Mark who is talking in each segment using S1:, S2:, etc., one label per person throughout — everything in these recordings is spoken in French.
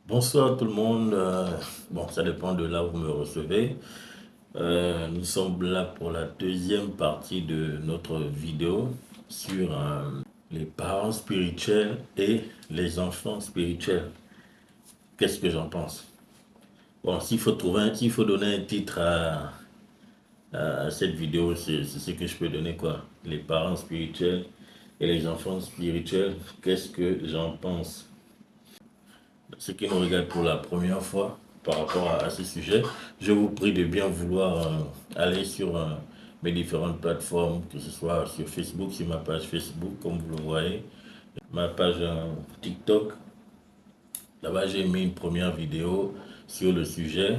S1: Bonsoir tout le monde. Bon, ça dépend de là où vous me recevez. Nous sommes là pour la deuxième partie de notre vidéo sur les parents spirituels et les enfants spirituels. Qu'est-ce que j'en pense? Bon, s'il faut donner un titre à cette vidéo, c'est ce que je peux donner quoi? Les parents spirituels et les enfants spirituels. Qu'est-ce que j'en pense? Ceux qui nous regardent pour la première fois par rapport à ce sujet, je vous prie de bien vouloir aller sur mes différentes plateformes, que ce soit sur Facebook, sur ma page Facebook, comme vous le voyez, ma page TikTok. Là-bas, j'ai mis une première vidéo sur le sujet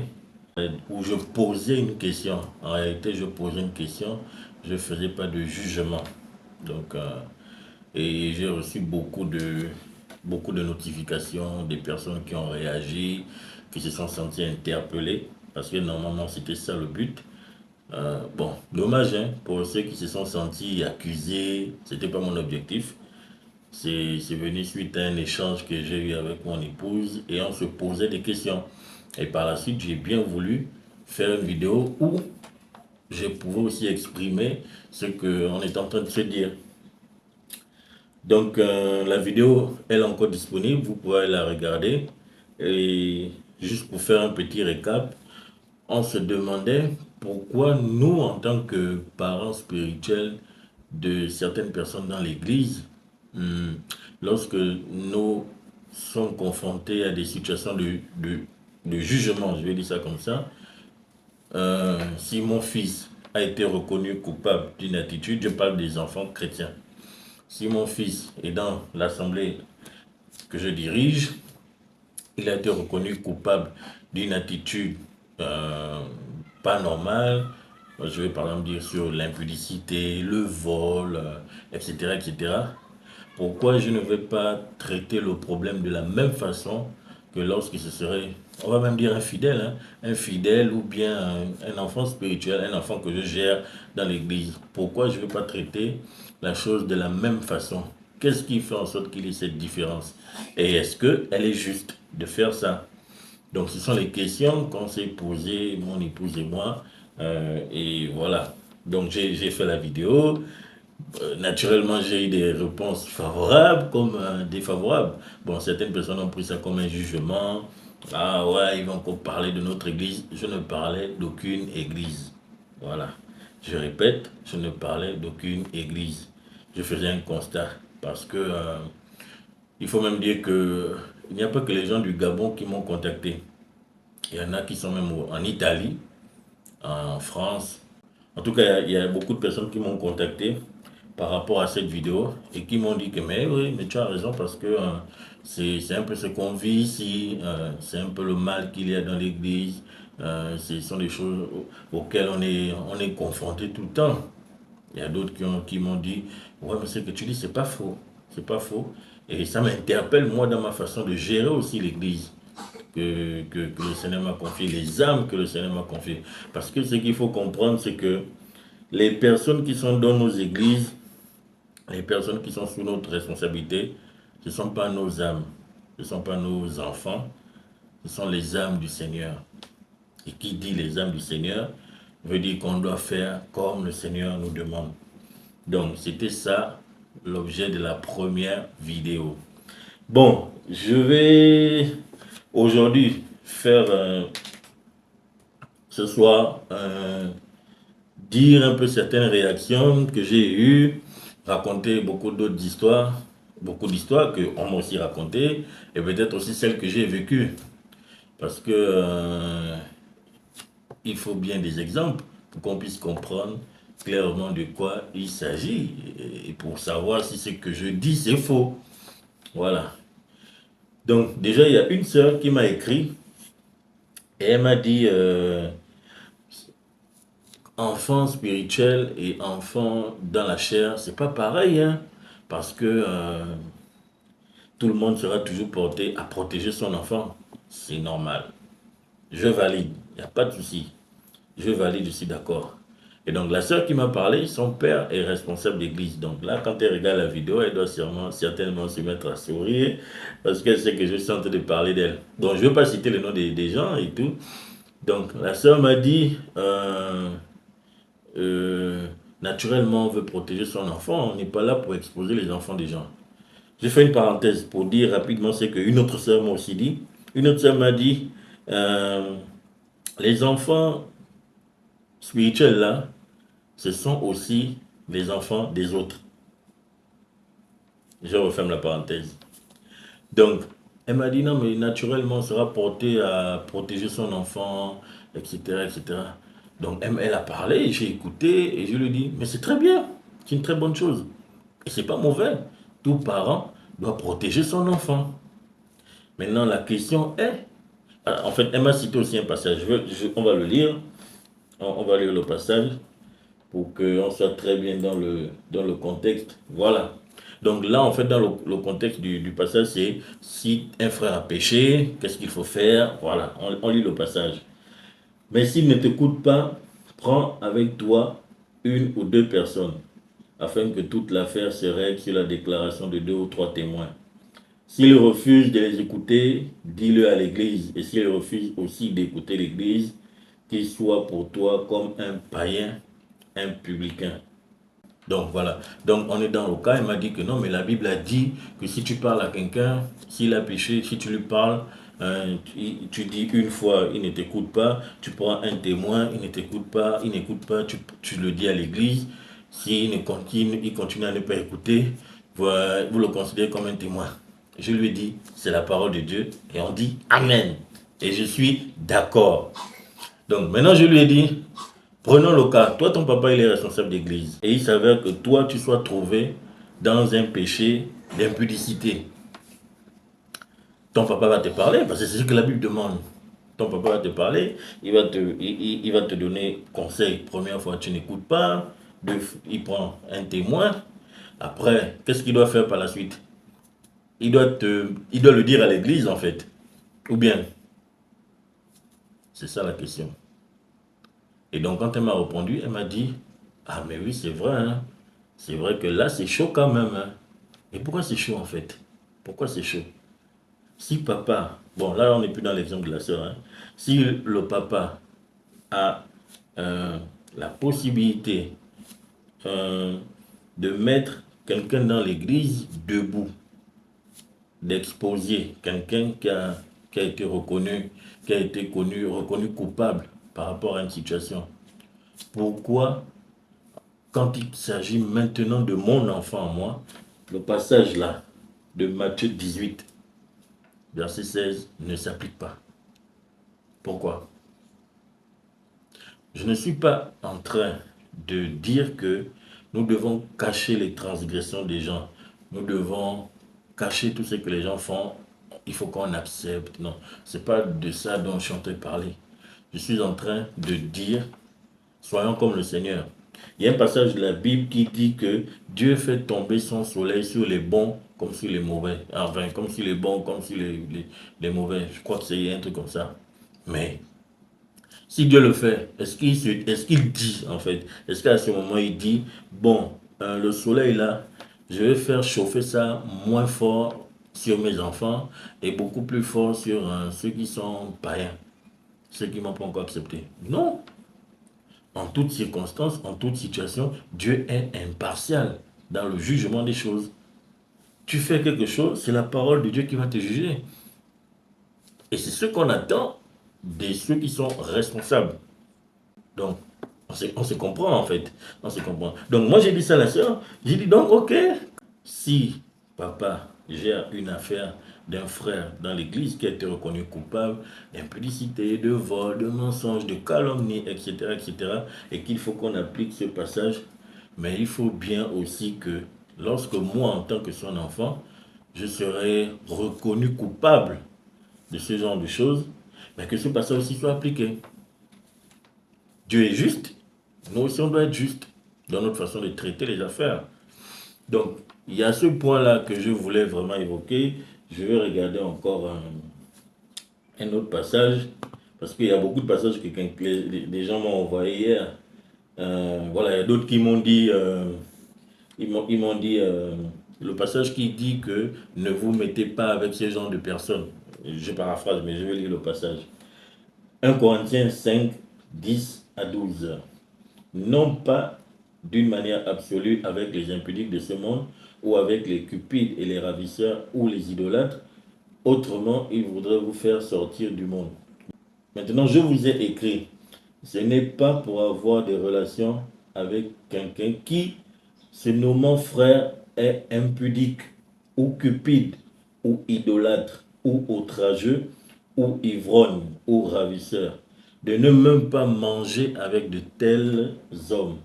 S1: où je posais une question. En réalité, je posais une question, je ne faisais pas de jugement. Donc, et j'ai reçu beaucoup de notifications, des personnes qui ont réagi, qui se sont senties interpellées, parce que normalement c'était ça le but. Bon, dommage hein, pour ceux qui se sont sentis accusés, c'était pas mon objectif. C'est venu suite à un échange que j'ai eu avec mon épouse et on se posait des questions. Et par la suite, j'ai bien voulu faire une vidéo où je pouvais aussi exprimer ce qu'on est en train de se dire. Donc la vidéo, elle est encore disponible, vous pouvez la regarder. Et juste pour faire un petit récap, on se demandait pourquoi nous, en tant que parents spirituels de certaines personnes dans l'Église, hmm, lorsque nous sommes confrontés à des situations de jugement, je vais dire ça comme ça, si mon fils a été reconnu coupable d'une attitude, je parle des enfants chrétiens. Si mon fils est dans l'assemblée que je dirige, il a été reconnu coupable d'une attitude euh, pas normale. Je vais par exemple dire sur l'impudicité, le vol, etc., etc. Pourquoi je ne vais pas traiter le problème de la même façon que lorsqu'il se serait, on va même dire infidèle, hein, infidèle ou bien un enfant spirituel, un enfant que je gère dans l'église. Pourquoi je ne vais pas traiter la chose de la même façon? Qu'est-ce qui fait en sorte qu'il y ait cette différence? Et est-ce qu'elle est juste de faire ça? Donc ce sont les questions qu'on s'est posées, mon épouse et moi. Et voilà. Donc j'ai fait la vidéo. Naturellement, j'ai eu des réponses favorables comme défavorables. Bon, certaines personnes ont pris ça comme un jugement. Ah ouais, ils vont encore parler de notre église. Je ne parlais d'aucune église. Voilà. Je répète, je ne parlais d'aucune église. Je faisais un constat. Parce que il faut même dire que il n'y a pas que les gens du Gabon qui m'ont contacté. Il y en a qui sont même en Italie, en France. En tout cas, il y a beaucoup de personnes qui m'ont contacté par rapport à cette vidéo et qui m'ont dit que, mais oui, mais tu as raison parce que c'est un peu ce qu'on vit ici, c'est un peu le mal qu'il y a dans l'église, ce sont des choses auxquelles on est confronté tout le temps. Il y a d'autres qui m'ont dit, ouais, mais ce que tu dis, c'est pas faux, c'est pas faux. Et ça m'interpelle, moi, dans ma façon de gérer aussi l'église que le Seigneur m'a confié, les âmes que le Seigneur m'a confiées. Parce que ce qu'il faut comprendre, c'est que les personnes qui sont dans nos églises, les personnes qui sont sous notre responsabilité, ce ne sont pas nos âmes, ce ne sont pas nos enfants, ce sont les âmes du Seigneur. Et qui dit les âmes du Seigneur veut dire qu'on doit faire comme le Seigneur nous demande. Donc, c'était ça l'objet de la première vidéo. Bon, je vais aujourd'hui faire ce soir dire un peu certaines réactions que j'ai eues, raconter beaucoup d'histoires qu'on m'a aussi racontées, et peut-être aussi celles que j'ai vécues. Parce que il faut bien des exemples pour qu'on puisse comprendre clairement de quoi il s'agit et pour savoir si ce que je dis c'est faux. Voilà. Donc déjà il y a une sœur qui m'a écrit et elle m'a dit enfant spirituel et enfant dans la chair, c'est pas pareil, hein, parce que tout le monde sera toujours porté à protéger son enfant. C'est normal. Je valide, il n'y a pas de souci. Je valide, je suis d'accord. Et donc, la sœur qui m'a parlé, son père est responsable d'église. Donc là, quand elle regarde la vidéo, elle doit certainement se mettre à sourire parce qu'elle sait que je suis en train de parler d'elle. Donc, je ne veux pas citer le nom des gens et tout. Donc, la sœur m'a dit, euh, naturellement, on veut protéger son enfant. On n'est pas là pour exposer les enfants des gens. J'ai fait une parenthèse pour dire rapidement ce qu'une autre sœur m'a aussi dit. Une autre sœur m'a dit, euh, les enfants spirituels là, ce sont aussi les enfants des autres. Je referme la parenthèse. Donc, elle m'a dit non, mais naturellement, on sera porté à protéger son enfant, etc., etc. Donc, elle a parlé, j'ai écouté et je lui ai dit, mais c'est très bien, c'est une très bonne chose. Et c'est pas mauvais. Tout parent doit protéger son enfant. Maintenant, la question est, en fait, elle m'a cité aussi un passage. On va le lire. On va lire le passage pour qu'on soit très bien dans le contexte. Voilà. Donc là, en fait, dans le contexte du passage, c'est si un frère a péché, qu'est-ce qu'il faut faire? Voilà, on lit le passage. Mais s'il ne t'écoute pas, prends avec toi une ou deux personnes, afin que toute l'affaire se règle sur la déclaration de deux ou trois témoins. S'il refuse de les écouter, dis-le à l'église. Et s'il refuse aussi d'écouter l'église, qu'il soit pour toi comme un païen, un publicain. Donc voilà. Donc on est dans le cas, il m'a dit que non, mais la Bible a dit que si tu parles à quelqu'un, s'il a péché, si tu lui parles, tu dis une fois, il ne t'écoute pas, tu prends un témoin, il ne t'écoute pas, il n'écoute pas, tu le dis à l'église. S'il il continue à ne pas écouter, vous le considérez comme un témoin. Je lui ai dit, c'est la parole de Dieu, et on dit Amen. Et je suis d'accord. Donc maintenant je lui ai dit, prenons le cas, toi ton papa il est responsable d'église et il s'avère que toi tu sois trouvé dans un péché d'impudicité. Ton papa va te parler parce que c'est ce que la Bible demande. Ton papa va te parler, il va te donner conseil. Première fois tu n'écoutes pas, il prend un témoin. Après, qu'est-ce qu'il doit faire par la suite? Il doit le dire à l'église en fait. Ou bien, c'est ça la question. Et donc quand elle m'a répondu, elle m'a dit, ah mais oui c'est vrai, hein. C'est vrai que là, c'est chaud quand même, hein. Et pourquoi c'est chaud en fait? Pourquoi c'est chaud? Si papa, bon là on n'est plus dans l'exemple de la sœur, hein. Si le papa a euh, la possibilité euh, de mettre quelqu'un dans l'église debout, d'exposer quelqu'un qui a été reconnu, qui a été reconnu coupable par rapport à une situation, pourquoi quand il s'agit maintenant de mon enfant, moi, le passage là de Matthieu 18, verset 16, ne s'applique pas. Pourquoi? Je ne suis pas en train de dire que nous devons cacher les transgressions des gens. Nous devons cacher tout ce que les gens font. Il faut qu'on accepte. Non, ce n'est pas de ça dont je suis en train de parler. Je suis en train de dire, soyons comme le Seigneur. Il y a un passage de la Bible qui dit que Dieu fait tomber son soleil sur les bons comme sur les mauvais. Enfin, comme sur les bons, comme sur les mauvais. Je crois que c'est un truc comme ça. Mais si Dieu le fait, est-ce qu'il dit en fait? Est-ce qu'à ce moment il dit, bon, le soleil là, je vais faire chauffer ça moins fort sur mes enfants et beaucoup plus fort sur ceux qui sont païens, ceux qui ne m'ont pas encore accepté? Non. En toutes circonstances, en toute situation, Dieu est impartial dans le jugement des choses. Tu fais quelque chose, c'est la parole de Dieu qui va te juger. Et c'est ce qu'on attend de ceux qui sont responsables. Donc, on se comprend en fait. On se comprend. Donc, moi, j'ai dit ça à la sœur. J'ai dit donc, ok, si papa gère une affaire d'un frère dans l'église qui a été reconnu coupable d'impudicité, de vol, de mensonge, de calomnie, etc., etc., et qu'il faut qu'on applique ce passage, mais il faut bien aussi que lorsque moi, en tant que son enfant, je serai reconnu coupable de ce genre de choses, mais que ce passage aussi soit appliqué. Dieu est juste, nous aussi on doit être juste dans notre façon de traiter les affaires. Donc, il y a ce point-là que je voulais vraiment évoquer. Je vais regarder encore un autre passage, parce qu'il y a beaucoup de passages que les gens m'ont envoyé hier. Voilà, il y a d'autres qui m'ont dit, ils m'ont dit le passage qui dit que ne vous mettez pas avec ce genre de personnes. Je paraphrase, mais je vais lire le passage. 1 Corinthiens 5, 10 à 12. Non pas d'une manière absolue avec les impudiques de ce monde, ou avec les cupides et les ravisseurs, ou les idolâtres. Autrement, il voudrait vous faire sortir du monde. Maintenant, je vous ai écrit, ce n'est pas pour avoir des relations avec quelqu'un qui, se nommant frère, est impudique, ou cupide, ou idolâtre, ou outrageux, ou ivrogne, ou ravisseur, de ne même pas manger avec de tels hommes.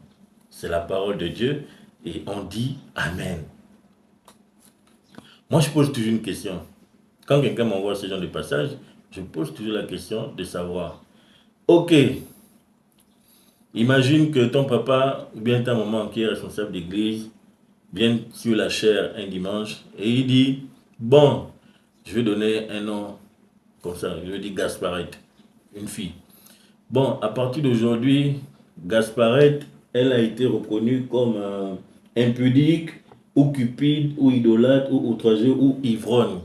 S1: C'est la parole de Dieu et on dit Amen. Moi, je pose toujours une question. Quand quelqu'un m'envoie ce genre de passage, je pose toujours la question de savoir, ok, imagine que ton papa ou bien ta maman qui est responsable d'église vient sur la chaire un dimanche et il dit, bon, je vais donner un nom comme ça, je vais dire Gasparette, une fille. Bon, à partir d'aujourd'hui, Gasparette, elle a été reconnue comme impudique, ou cupide, ou idolâtre, ou outrageux, ou ivrogne.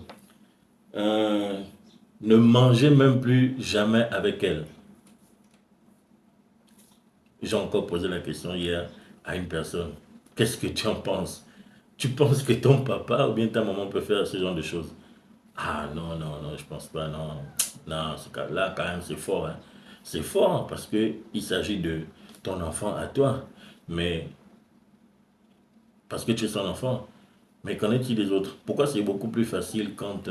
S1: Euh, Ne mangez même plus jamais avec elle. J'ai encore posé la question hier à une personne. Qu'est-ce que tu en penses? Tu penses que ton papa ou bien ta maman peut faire ce genre de choses? Ah non, non, non, je pense pas, non. Non, ce cas-là, quand même, c'est fort. Hein. C'est fort parce qu'il s'agit de ton enfant à toi. Mais parce que tu es son enfant. Mais qu'en est-il des autres? Pourquoi c'est beaucoup plus facile quand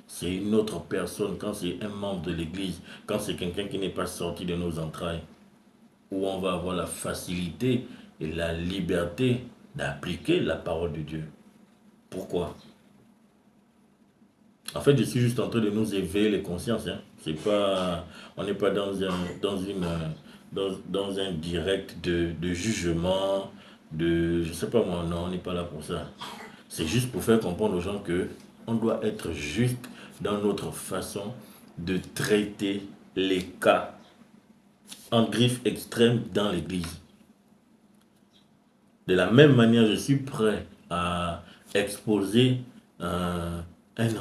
S1: c'est une autre personne, quand c'est un membre de l'Église, quand c'est quelqu'un qui n'est pas sorti de nos entrailles, où on va avoir la facilité et la liberté d'appliquer la parole de Dieu? Pourquoi? En fait, je suis juste en train de nous éveiller les consciences. Hein. C'est pas, on n'est pas dans un direct de jugement, je sais pas moi, non, on n'est pas là pour ça. C'est juste pour faire comprendre aux gens que on doit être juste dans notre façon de traiter les cas en griffe extrême dans l'église. De la même manière, je suis prêt à exposer un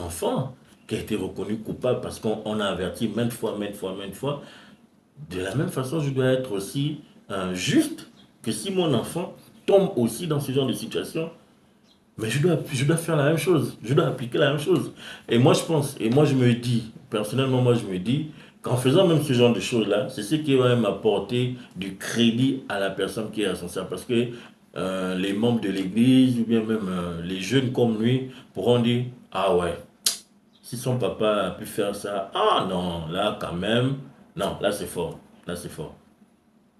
S1: enfant qui a été reconnu coupable parce qu'on a averti maintes fois, maintes fois, maintes fois. De la même façon, je dois être aussi juste que si mon enfant tombe aussi dans ce genre de situation, mais je dois faire la même chose, je dois appliquer la même chose. Et moi, je pense, et moi, je me dis, personnellement, moi, je me dis, qu'en faisant même ce genre de choses-là, c'est ce qui va même apporter du crédit à la personne qui est responsable. Parce que les membres de l'église, ou bien même les jeunes comme lui, pourront dire, ah ouais, si son papa a pu faire ça, ah non, là, quand même, non, là, c'est fort, là, c'est fort.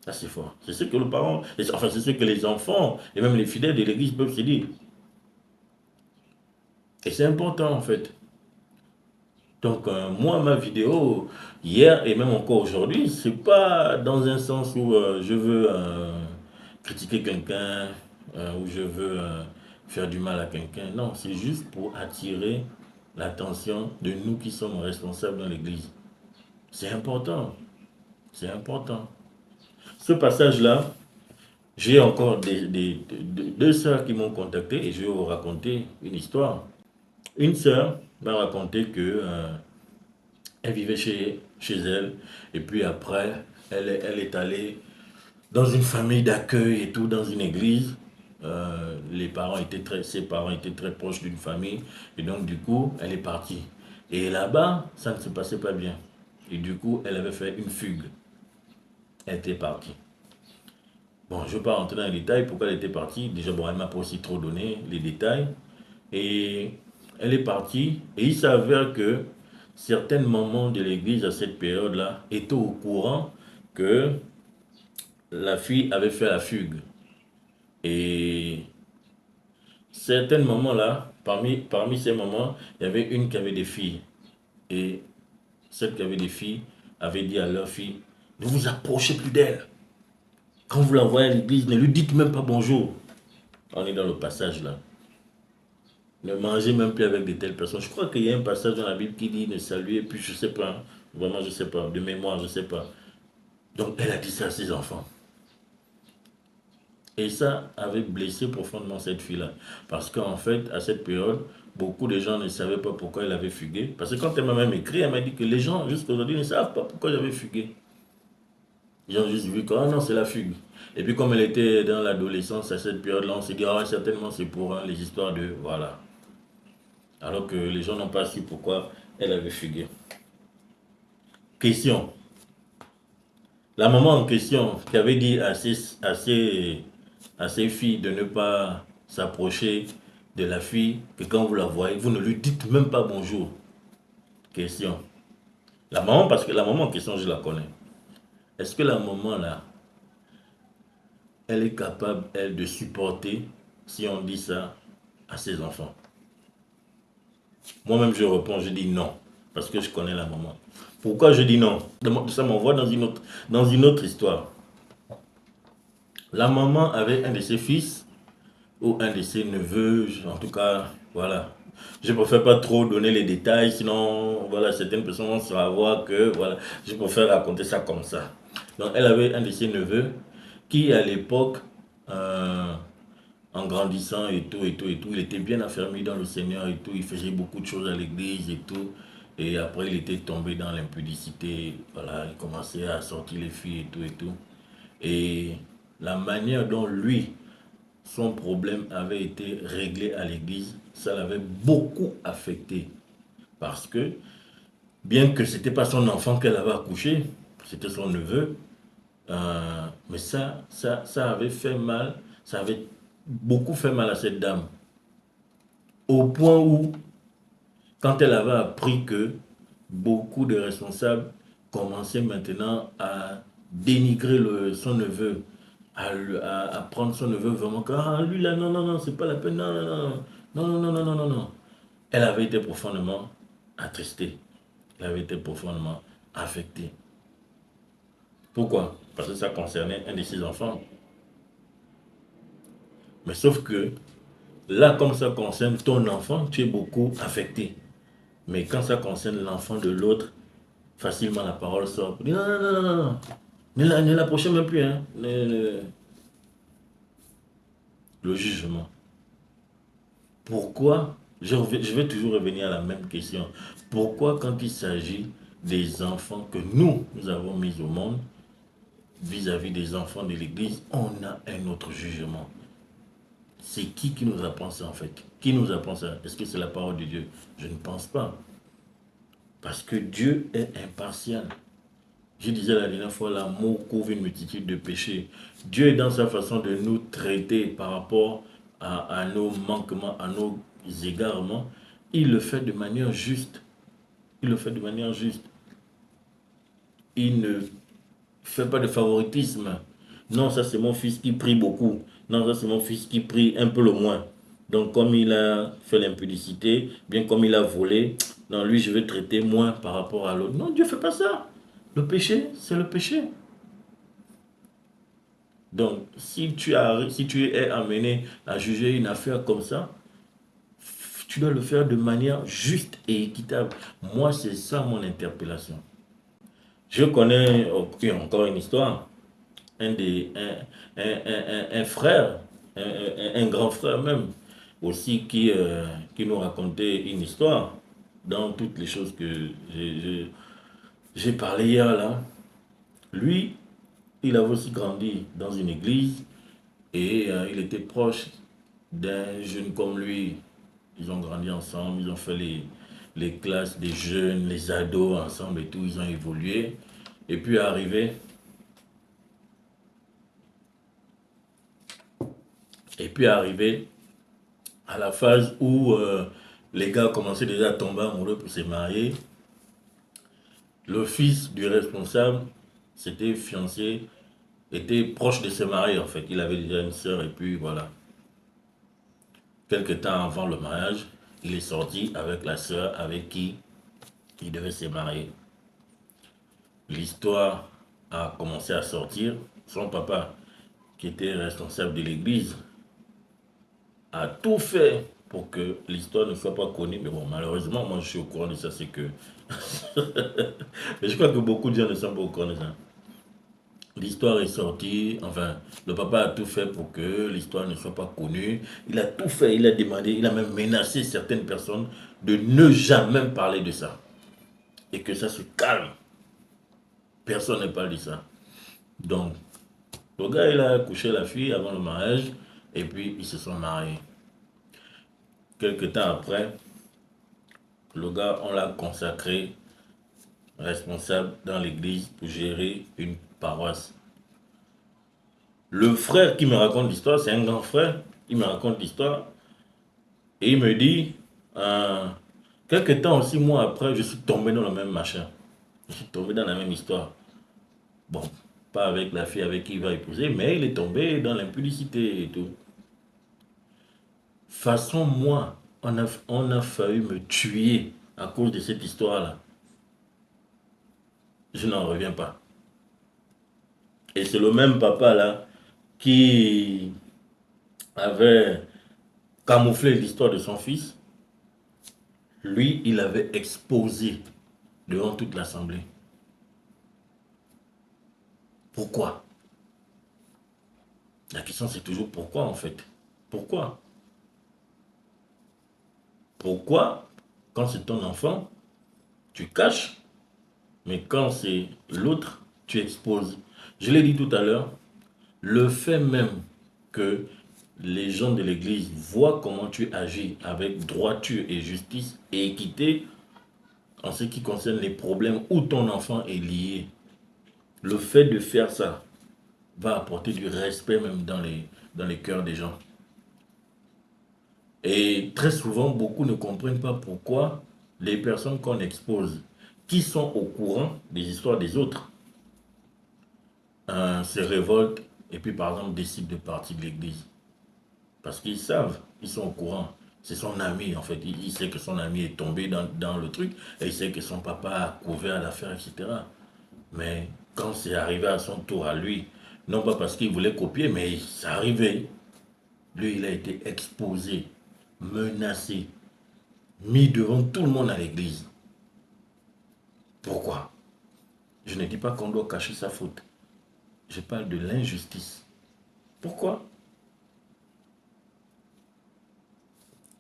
S1: Là, c'est fort. C'est ce que les parents, enfin, c'est ce que les enfants et même les fidèles de l'église peuvent se dire. Et c'est important en fait. Donc moi, ma vidéo, hier et même encore aujourd'hui, c'est pas dans un sens où je veux critiquer quelqu'un, où je veux faire du mal à quelqu'un. Non, c'est juste pour attirer l'attention de nous qui sommes responsables dans l'église. C'est important, c'est important. Ce passage-là, j'ai encore deux sœurs qui m'ont contacté et je vais vous raconter une histoire. Une sœur m'a raconté que elle vivait chez elle et puis après elle est allée dans une famille d'accueil et tout, dans une église. Ses parents étaient très proches d'une famille et donc du coup elle est partie. Et là-bas ça ne se passait pas bien. Et du coup elle avait fait une fugue. Elle était partie. Bon, je ne vais pas rentrer dans les détails pourquoi elle était partie. Déjà, bon, elle m'a pas aussi trop donné les détails. Et elle est partie. Et il s'avère que certaines mamans de l'église à cette période-là étaient au courant que la fille avait fait la fugue. Et certaines mamans-là, parmi ces mamans, il y avait une qui avait des filles. Et celle qui avait des filles avait dit à leur fille, ne vous approchez plus d'elle. Quand vous la voyez à l'église, ne lui dites même pas bonjour. On est dans le passage là. Ne mangez même plus avec de telles personnes. Je crois qu'il y a un passage dans la Bible qui dit ne saluez plus, je ne sais pas. Hein. Vraiment, je ne sais pas. De mémoire, je ne sais pas. Donc, elle a dit ça à ses enfants. Et ça avait blessé profondément cette fille-là. Parce qu'en fait, à cette période, beaucoup de gens ne savaient pas pourquoi elle avait fugué. Parce que quand elle m'a même écrit, elle m'a dit que les gens, jusqu'à aujourd'hui, ne savent pas pourquoi j'avais fugué. Ils ont juste vu que, ah non, c'est la fugue. Et puis comme elle était dans l'adolescence à cette période-là, on s'est dit, ah certainement c'est pour les histoires de... Voilà. Alors que les gens n'ont pas su pourquoi elle avait fugué. Question. La maman en question qui avait dit à ses filles de ne pas s'approcher de la fille, que quand vous la voyez, vous ne lui dites même pas bonjour. Question. La maman, parce que la maman en question, je la connais. Est-ce que la maman là, elle est capable, elle, de supporter si on dit ça à ses enfants? Moi-même, je réponds, je dis non, parce que je connais la maman. Pourquoi je dis non? Ça m'envoie dans une autre histoire. La maman avait un de ses fils, ou un de ses neveux, en tout cas, voilà. Je préfère pas trop donner les détails, sinon, voilà, certaines personnes vont savoir que, voilà, je préfère raconter ça comme ça. Donc, elle avait un de ses neveux qui, à l'époque, euh, en grandissant et tout, il était bien affermi dans le Seigneur et tout, il faisait beaucoup de choses à l'église et tout. Et après, il était tombé dans l'impudicité, voilà, il commençait à sortir les filles et tout. Et la manière dont lui, son problème avait été réglé à l'église, ça l'avait beaucoup affecté. Parce que, bien que ce n'était pas son enfant qu'elle avait accouché, c'était son neveu, mais ça avait fait mal, ça avait beaucoup fait mal à cette dame. Au point où, quand elle avait appris que beaucoup de responsables commençaient maintenant à dénigrer son neveu, à prendre son neveu vraiment comme, ah lui là, non, non, non, c'est pas la peine, non, non, non, non, non, non, non, non, non. Elle avait été profondément attristée. Elle avait été profondément affectée. Pourquoi? Parce que ça concernait un de ses enfants. Mais sauf que là, comme ça concerne ton enfant, tu es beaucoup affecté. Mais quand ça concerne l'enfant de l'autre, facilement la parole sort. Non, non, non, non, non. Ne l'approchez même plus. Hein. Le jugement. Pourquoi? Je vais toujours revenir à la même question. Pourquoi quand il s'agit des enfants que nous avons mis au monde, vis-à-vis des enfants de l'Église, on a un autre jugement? C'est qui nous apprend ça en fait? Qui nous apprend ça? Est-ce que c'est la parole de Dieu? Je ne pense pas. Parce que Dieu est impartial. Je disais la dernière fois, l'amour couvre une multitude de péchés. Dieu est dans sa façon de nous traiter par rapport à nos manquements, à nos égarements. Il le fait de manière juste. Il le fait de manière juste. Il ne fait pas de favoritisme. Non, ça c'est mon fils qui prie beaucoup. Non, ça c'est mon fils qui prie un peu le moins. Donc comme il a fait l'impudicité, bien comme il a volé, non, lui je vais traiter moins par rapport à l'autre. Non, Dieu ne fait pas ça. Le péché, c'est le péché. Donc, si tu es amené à juger une affaire comme ça, tu dois le faire de manière juste et équitable. Moi, c'est ça mon interpellation. Je connais encore une histoire. Un frère, un grand frère même, aussi qui nous racontait une histoire dans toutes les choses que j'ai parlé hier là. Lui, il avait aussi grandi dans une église et il était proche d'un jeune comme lui. Ils ont grandi ensemble, ils ont fait les classes des jeunes, les ados ensemble et tout, ils ont évolué. Et puis arrivé à la phase où les gars commençaient déjà à tomber amoureux pour se marier. Le fils du responsable s'était fiancé, était proche de se marier en fait. Il avait déjà une sœur et puis voilà. Quelque temps avant le mariage, il est sorti avec la sœur avec qui il devait se marier. L'histoire a commencé à sortir. Son papa, qui était responsable de l'église, a tout fait pour que l'histoire ne soit pas connue. Mais bon, malheureusement, moi je suis au courant de ça, c'est que... Mais je crois que beaucoup de gens ne sont pas au courant de ça. L'histoire est sortie, enfin, le papa a tout fait pour que l'histoire ne soit pas connue. Il a tout fait, il a demandé, il a même menacé certaines personnes de ne jamais parler de ça. Et que ça se calme. Personne ne parle de ça. Donc, le gars, il a couché la fille avant le mariage, et puis ils se sont mariés. Quelque temps après, le gars, on l'a consacré responsable dans l'église pour gérer une paroisse. Le frère qui me raconte l'histoire, c'est un grand frère, il me raconte l'histoire, et il me dit, euh, quelque temps aussi, moi après, je suis tombé dans le même machin. Je suis tombé dans la même histoire. Bon, pas avec la fille avec qui il va épouser, mais il est tombé dans l'impudicité et tout. Façon, moi, on a failli me tuer à cause de cette histoire-là. Je n'en reviens pas. Et c'est le même papa là qui avait camouflé l'histoire de son fils. Lui, il avait exposé devant toute l'assemblée. Pourquoi? La question c'est toujours pourquoi en fait. Pourquoi? Pourquoi, quand c'est ton enfant, tu caches, mais quand c'est l'autre, tu exposes. Je l'ai dit tout à l'heure, le fait même que les gens de l'église voient comment tu agis avec droiture et justice et équité en ce qui concerne les problèmes où ton enfant est lié, le fait de faire ça va apporter du respect même dans les cœurs des gens. Et très souvent, beaucoup ne comprennent pas pourquoi les personnes qu'on expose, qui sont au courant des histoires des autres, se révoltent et puis par exemple décident de partir de l'église. Parce qu'ils savent, ils sont au courant. C'est son ami en fait. Il sait que son ami est tombé dans le truc et il sait que son papa a couvert l'affaire, etc. Mais quand c'est arrivé à son tour à lui, non pas parce qu'il voulait copier, mais ça arrivait. Lui, il a été exposé, menacé, mis devant tout le monde à l'église. Pourquoi? Je ne dis pas qu'on doit cacher sa faute. Je parle de l'injustice. Pourquoi?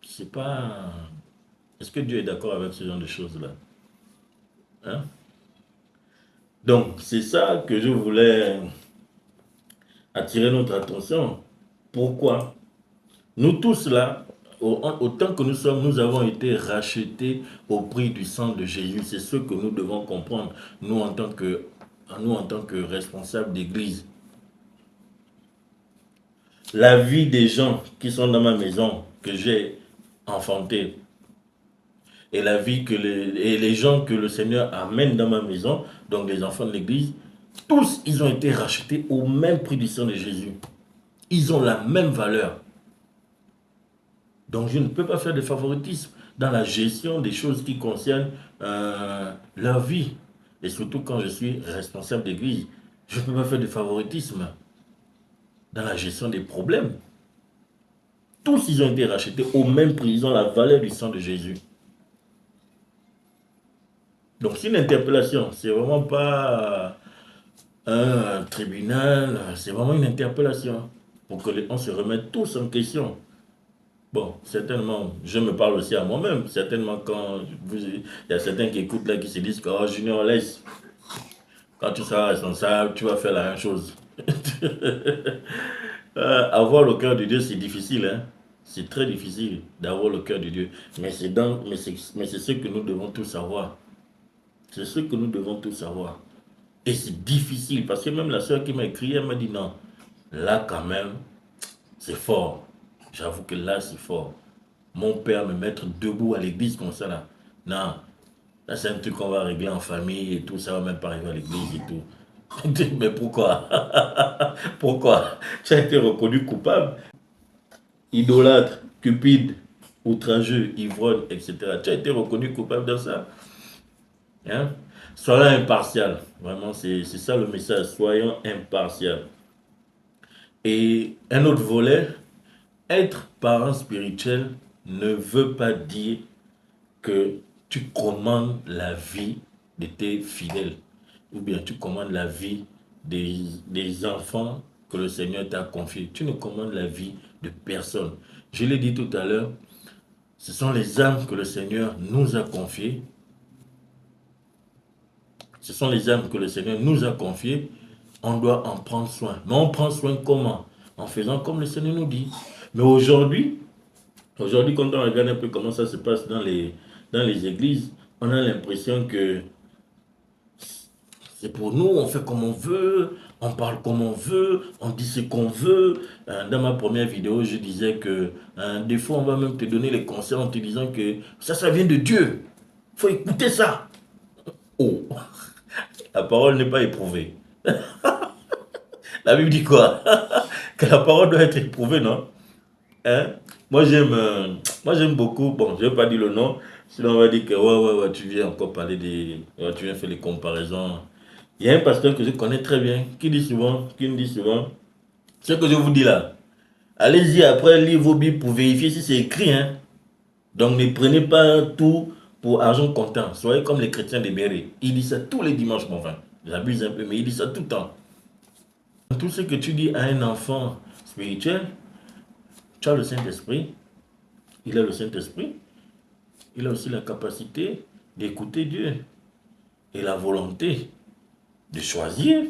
S1: C'est pas... Est-ce que Dieu est d'accord avec ce genre de choses-là? Hein? Donc, c'est ça que je voulais attirer notre attention. Pourquoi? Nous tous là, autant que nous sommes, nous avons été rachetés au prix du sang de Jésus. C'est ce que nous devons comprendre, nous en tant que responsables d'église. La vie des gens qui sont dans ma maison, que j'ai enfantée, et la vie et les gens que le Seigneur amène dans ma maison, donc les enfants de l'église, tous, ils ont été rachetés au même prix du sang de Jésus. Ils ont la même valeur. Donc je ne peux pas faire de favoritisme dans la gestion des choses qui concernent leur vie. Et surtout quand je suis responsable d'église, je ne peux pas faire de favoritisme dans la gestion des problèmes. Tous, ils ont été rachetés au même prix. Ils ont la valeur du sang de Jésus. Donc c'est une interpellation. C'est vraiment pas un tribunal. C'est vraiment une interpellation. Pour qu'on se remette tous en question. Bon, certainement, je me parle aussi à moi-même. Certainement, il y a certains qui écoutent là qui se disent que oh, Junior, laisse, quand tu seras responsable, tu vas faire la même chose. Avoir le cœur de Dieu, c'est difficile. Hein? C'est très difficile d'avoir le cœur de Dieu. Mais c'est ce que nous devons tous savoir. C'est ce que nous devons tous savoir. Et c'est difficile parce que même la soeur qui m'a écrit, elle m'a dit non, là quand même, c'est fort. J'avoue que là, c'est fort. Mon père me mettre debout à l'église comme ça là. Non, là c'est un truc qu'on va régler en famille et tout, ça va même pas arriver à l'église et tout. Mais pourquoi? Pourquoi? Tu as été reconnu coupable, idolâtre, cupide, outrageux, ivrogne, etc. Tu as été reconnu coupable de ça. Hein? Soyons impartial. Vraiment, c'est ça le message. Soyons impartial. Et un autre volet, être parent spirituel ne veut pas dire que tu commandes la vie de tes fidèles ou bien tu commandes la vie des enfants que le Seigneur t'a confiés. Tu ne commandes la vie de personne. Je l'ai dit tout à l'heure, ce sont les âmes que le Seigneur nous a confiées. Ce sont les âmes que le Seigneur nous a confiées. On doit en prendre soin. Mais on prend soin comment? En faisant comme le Seigneur nous dit. Mais aujourd'hui, quand on regarde un peu comment ça se passe dans les églises, on a l'impression que c'est pour nous, on fait comme on veut, on parle comme on veut, on dit ce qu'on veut. Dans ma première vidéo, je disais que des fois, on va même te donner les conseils en te disant que ça vient de Dieu. Il faut écouter ça. Oh, la parole n'est pas éprouvée. La Bible dit quoi? Que la parole doit être éprouvée, non? Hein? Moi j'aime beaucoup, bon, je ne vais pas dire le nom, sinon on va dire que ouais, tu viens encore parler tu viens faire les comparaisons. Il y a un pasteur que je connais très bien, qui me dit souvent, ce que je vous dis là, allez-y après, lire vos Bibles pour vérifier si c'est écrit, hein. Donc ne prenez pas tout pour argent comptant, soyez comme les chrétiens des Bérets. Il dit ça tous les dimanches, mon frère. J'abuse un peu, mais il dit ça tout le temps. Tout ce que tu dis à un enfant spirituel, tu as le Saint-Esprit, il a le Saint-Esprit, il a aussi la capacité d'écouter Dieu et la volonté de choisir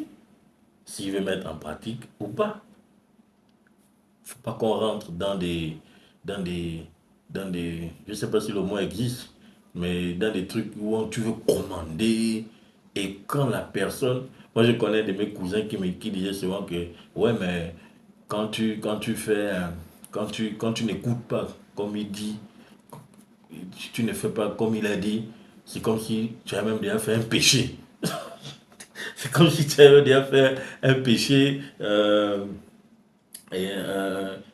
S1: s'il veut mettre en pratique ou pas. Il ne faut pas qu'on rentre dans des, je ne sais pas si le mot existe, mais dans des trucs où tu veux commander et quand la personne, moi je connais de mes cousins qui disaient souvent que, ouais, mais quand tu fais, quand tu n'écoutes pas comme il dit, tu ne fais pas comme il a dit, c'est comme si tu as même déjà fait un péché. C'est comme si tu avais déjà fait un péché et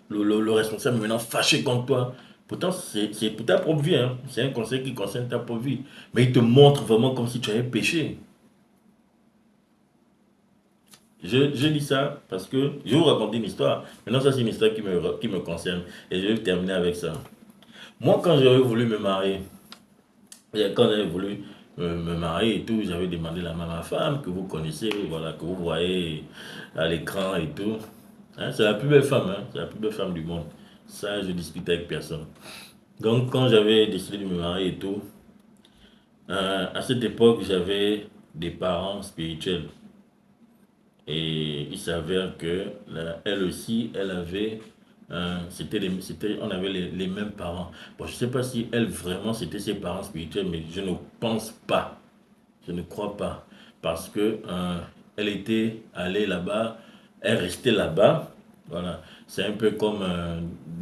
S1: le responsable est maintenant fâché contre toi. Pourtant, c'est pour ta propre vie. Hein. C'est un conseil qui concerne ta propre vie. Mais il te montre vraiment comme si tu avais péché. Je dis ça parce que je vais vous raconter une histoire. Maintenant, ça, c'est une histoire qui me concerne. Et je vais terminer avec ça. Moi, quand j'avais voulu me marier, quand j'avais voulu me marier et tout, j'avais demandé la main à ma femme que vous connaissez, voilà, que vous voyez à l'écran et tout. Hein, c'est la plus belle femme, hein, c'est la plus belle femme du monde. Ça, je discute avec personne. Donc, quand j'avais décidé de me marier et tout, à cette époque, j'avais des parents spirituels. Et il s'avère que elle aussi, elle avait, on avait les mêmes parents. Bon, je ne sais pas si elle vraiment c'était ses parents spirituels, mais je ne pense pas. Je ne crois pas. Parce que elle était allée là-bas, elle restait là-bas. Voilà. C'est un peu comme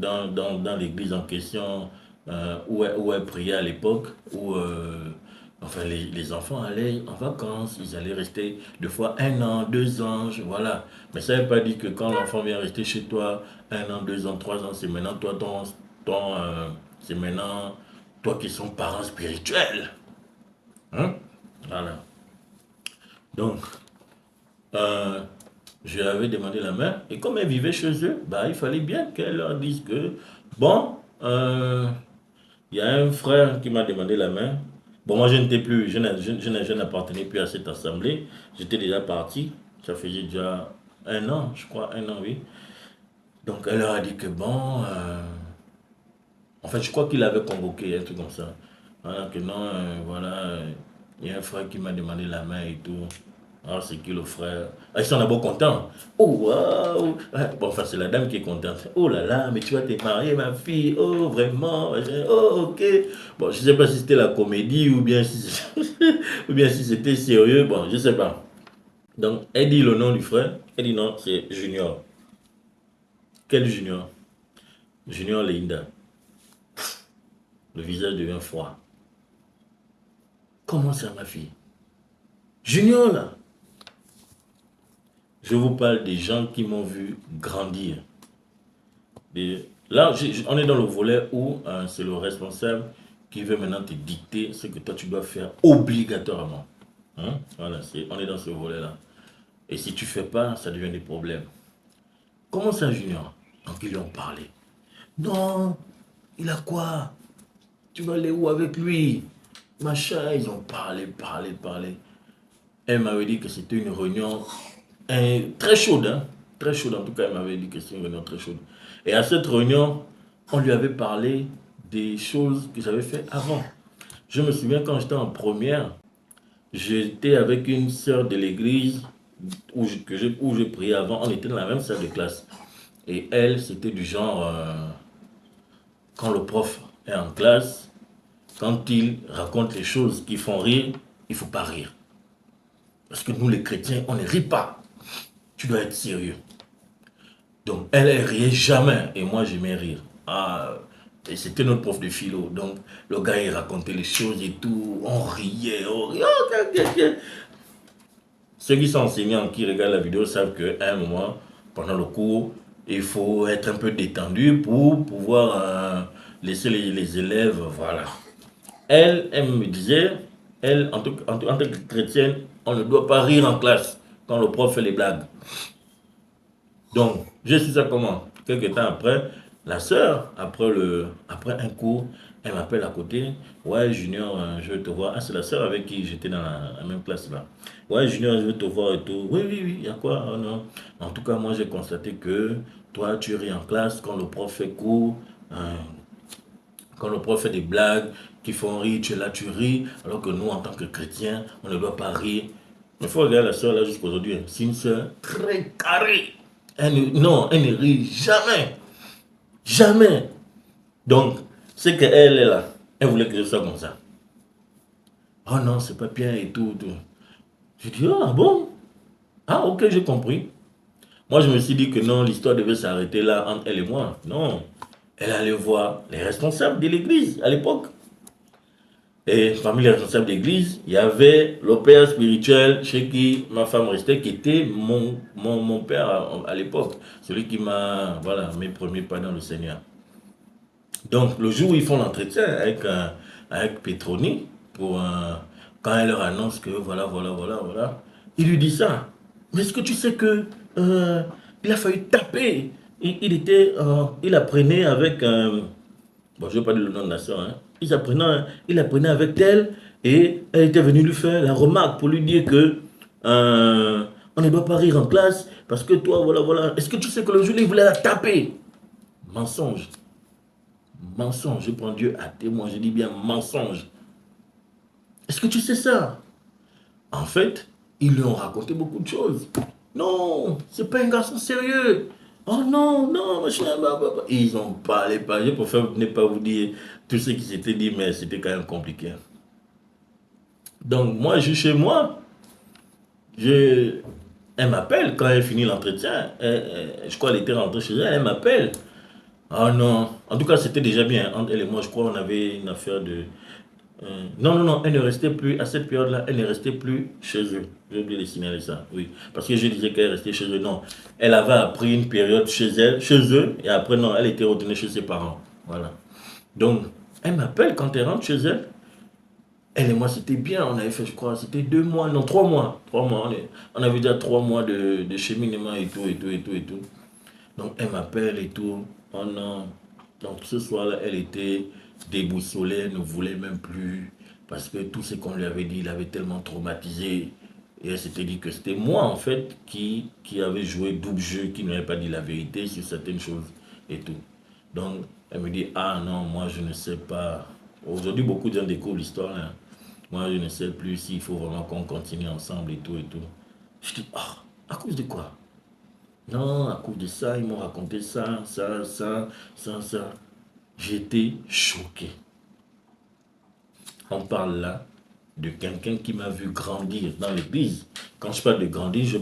S1: dans l'église en question où elle priait à l'époque, où enfin, les enfants allaient en vacances, ils allaient rester des fois 1 an, 2 ans, voilà. Mais ça ne veut pas dire que quand l'enfant vient rester chez toi 1 an, 2 ans, 3 ans, c'est maintenant toi c'est maintenant toi qui sont parents spirituels. Hein? Voilà. Donc, euh, je lui avais demandé la main, et comme elle vivait chez eux, bah, il fallait bien qu'elle leur dise que, bon, il y a un frère qui m'a demandé la main. Bon, moi, je n'étais plus, je n'appartenais plus à cette assemblée. J'étais déjà parti. Ça faisait déjà 1 an, je crois, 1 an, oui. Donc, elle leur a dit que bon, en fait, je crois qu'il avait convoqué un truc comme ça. Voilà, que non, voilà, il y a un frère qui m'a demandé la main et tout. Ah, c'est qui le frère? Ah, ils sont d'abord contents. Oh, waouh! Ah, bon, enfin, c'est la dame qui est contente. Oh là là, mais tu vas te marier, ma fille. Oh, vraiment? Oh, ok. Bon, je ne sais pas si c'était la comédie ou bien si, ou bien si c'était sérieux. Bon, je ne sais pas. Donc, elle dit le nom du frère. Elle dit non, c'est Junior. Quel Junior? Junior Linda. Le visage devient froid. Comment ça, ma fille? Junior, là. Je vous parle des gens qui m'ont vu grandir. Là, on est dans le volet où c'est le responsable qui veut maintenant te dicter ce que toi tu dois faire obligatoirement. Hein? Voilà, on est dans ce volet-là. Et si tu ne fais pas, ça devient des problèmes. Comment ça, Junior? Donc ils lui ont parlé. Non, il a quoi? Tu vas aller où avec lui? Machin, ils ont parlé. Elle m'avait dit que c'était une réunion très chaude, hein, très chaude. En tout cas, elle m'avait dit que c'était une réunion très chaude. Et à cette réunion, on lui avait parlé des choses que j'avais fait avant. Je me souviens quand j'étais en première, j'étais avec une sœur de l'église où je priais avant. On était dans la même salle de classe. Et elle, c'était du genre, quand le prof est en classe, quand il raconte les choses qui font rire, il ne faut pas rire. Parce que nous, les chrétiens, on ne rit pas. Tu dois être sérieux. Donc, elle riait jamais. Et moi, j'aimais rire. Ah, et c'était notre prof de philo. Donc, le gars, il racontait les choses et tout. On riait, on riait. Ceux qui sont enseignants, qui regardent la vidéo, savent qu'à un moment, pendant le cours, il faut être un peu détendu pour pouvoir laisser les élèves, voilà. Elle me disait, elle, en tant que chrétienne, on ne doit pas rire en classe quand le prof fait les blagues. Donc, je suis ça comment? Quelques temps après, la sœur, après un cours, elle m'appelle à côté. Ouais, Junior, je veux te voir. Ah, c'est la sœur avec qui j'étais dans la même classe là. Ouais, Junior, je veux te voir et tout. Oui, oui, oui, il y a quoi? Oh, non. En tout cas, moi, j'ai constaté que toi, tu ris en classe quand le prof fait cours, quand le prof fait des blagues qui font rire, tu es là, tu ris, alors que nous, en tant que chrétiens, on ne doit pas rire. Il faut regarder la soeur là jusqu'aujourd'hui. C'est une soeur très carrée. Non, elle ne rit jamais. Jamais. Donc, c'est qu'elle est là. Elle voulait que je sois comme ça. Oh non, c'est pas bien et tout. Tout. Je dis, ah bon? Ah ok, j'ai compris. Moi, je me suis dit que non, l'histoire devait s'arrêter là entre elle et moi. Non. Elle allait voir les responsables de l'église à l'époque. Et parmi les responsables d'église, il y avait le père spirituel chez qui ma femme restait, qui était mon père à l'époque. Celui qui m'a, voilà, mes premiers pas dans le Seigneur. Donc, le jour où ils font l'entretien avec Petroni, quand elle leur annonce que voilà, il lui dit ça. Mais est-ce que tu sais que il a failli taper? Il apprenait avec, bon, je ne vais pas dire le nom de la soeur, hein. Il apprenait avec elle et elle était venue lui faire la remarque pour lui dire que on ne doit pas rire en classe parce que toi, voilà. Est-ce que tu sais que le jour où il voulait la taper? Mensonge. Mensonge, je prends Dieu à témoin, je dis bien mensonge. Est-ce que tu sais ça? En fait, ils lui ont raconté beaucoup de choses. Non, c'est pas un garçon sérieux. Oh non, non, machin, bah. Ils ont parlé, pour faire ne pas vous dire tout ce qui s'était dit, mais c'était quand même compliqué. Donc moi, je suis chez moi, je, elle m'appelle quand elle finit l'entretien. Je crois qu'elle était rentrée chez elle, elle m'appelle. Ah non, en tout cas c'était déjà bien. Entre elle et moi, je crois qu'on avait une affaire de... non, elle ne restait plus, à cette période-là, elle ne restait plus chez eux. J'ai oublié de signaler ça, oui. Parce que je disais qu'elle restait chez eux. Non, elle avait appris une période chez eux, et après, non, elle était retournée chez ses parents. Voilà. Donc, elle m'appelle quand elle rentre chez elle. Elle et moi, c'était bien. On avait fait, je crois, c'était 2 mois, non, 3 mois. 3 mois. On avait déjà 3 mois de cheminement et tout. Donc, elle m'appelle et tout. Oh non. Donc, ce soir-là, elle était déboussolée, elle ne voulait même plus. Parce que tout ce qu'on lui avait dit, il avait tellement traumatisé. Et elle s'était dit que c'était moi, en fait, qui avait joué double jeu, qui n'avait pas dit la vérité sur certaines choses et tout. Donc, elle me dit, ah non, moi, je ne sais pas. Aujourd'hui, beaucoup de gens découvrent l'histoire, hein. Moi, je ne sais plus s'il faut vraiment qu'on continue ensemble et tout. Je dis, ah, à cause de quoi? Non, à cause de ça, ils m'ont raconté ça. J'étais choqué. On parle là de quelqu'un qui m'a vu grandir dans l'église. Quand je parle de grandir, je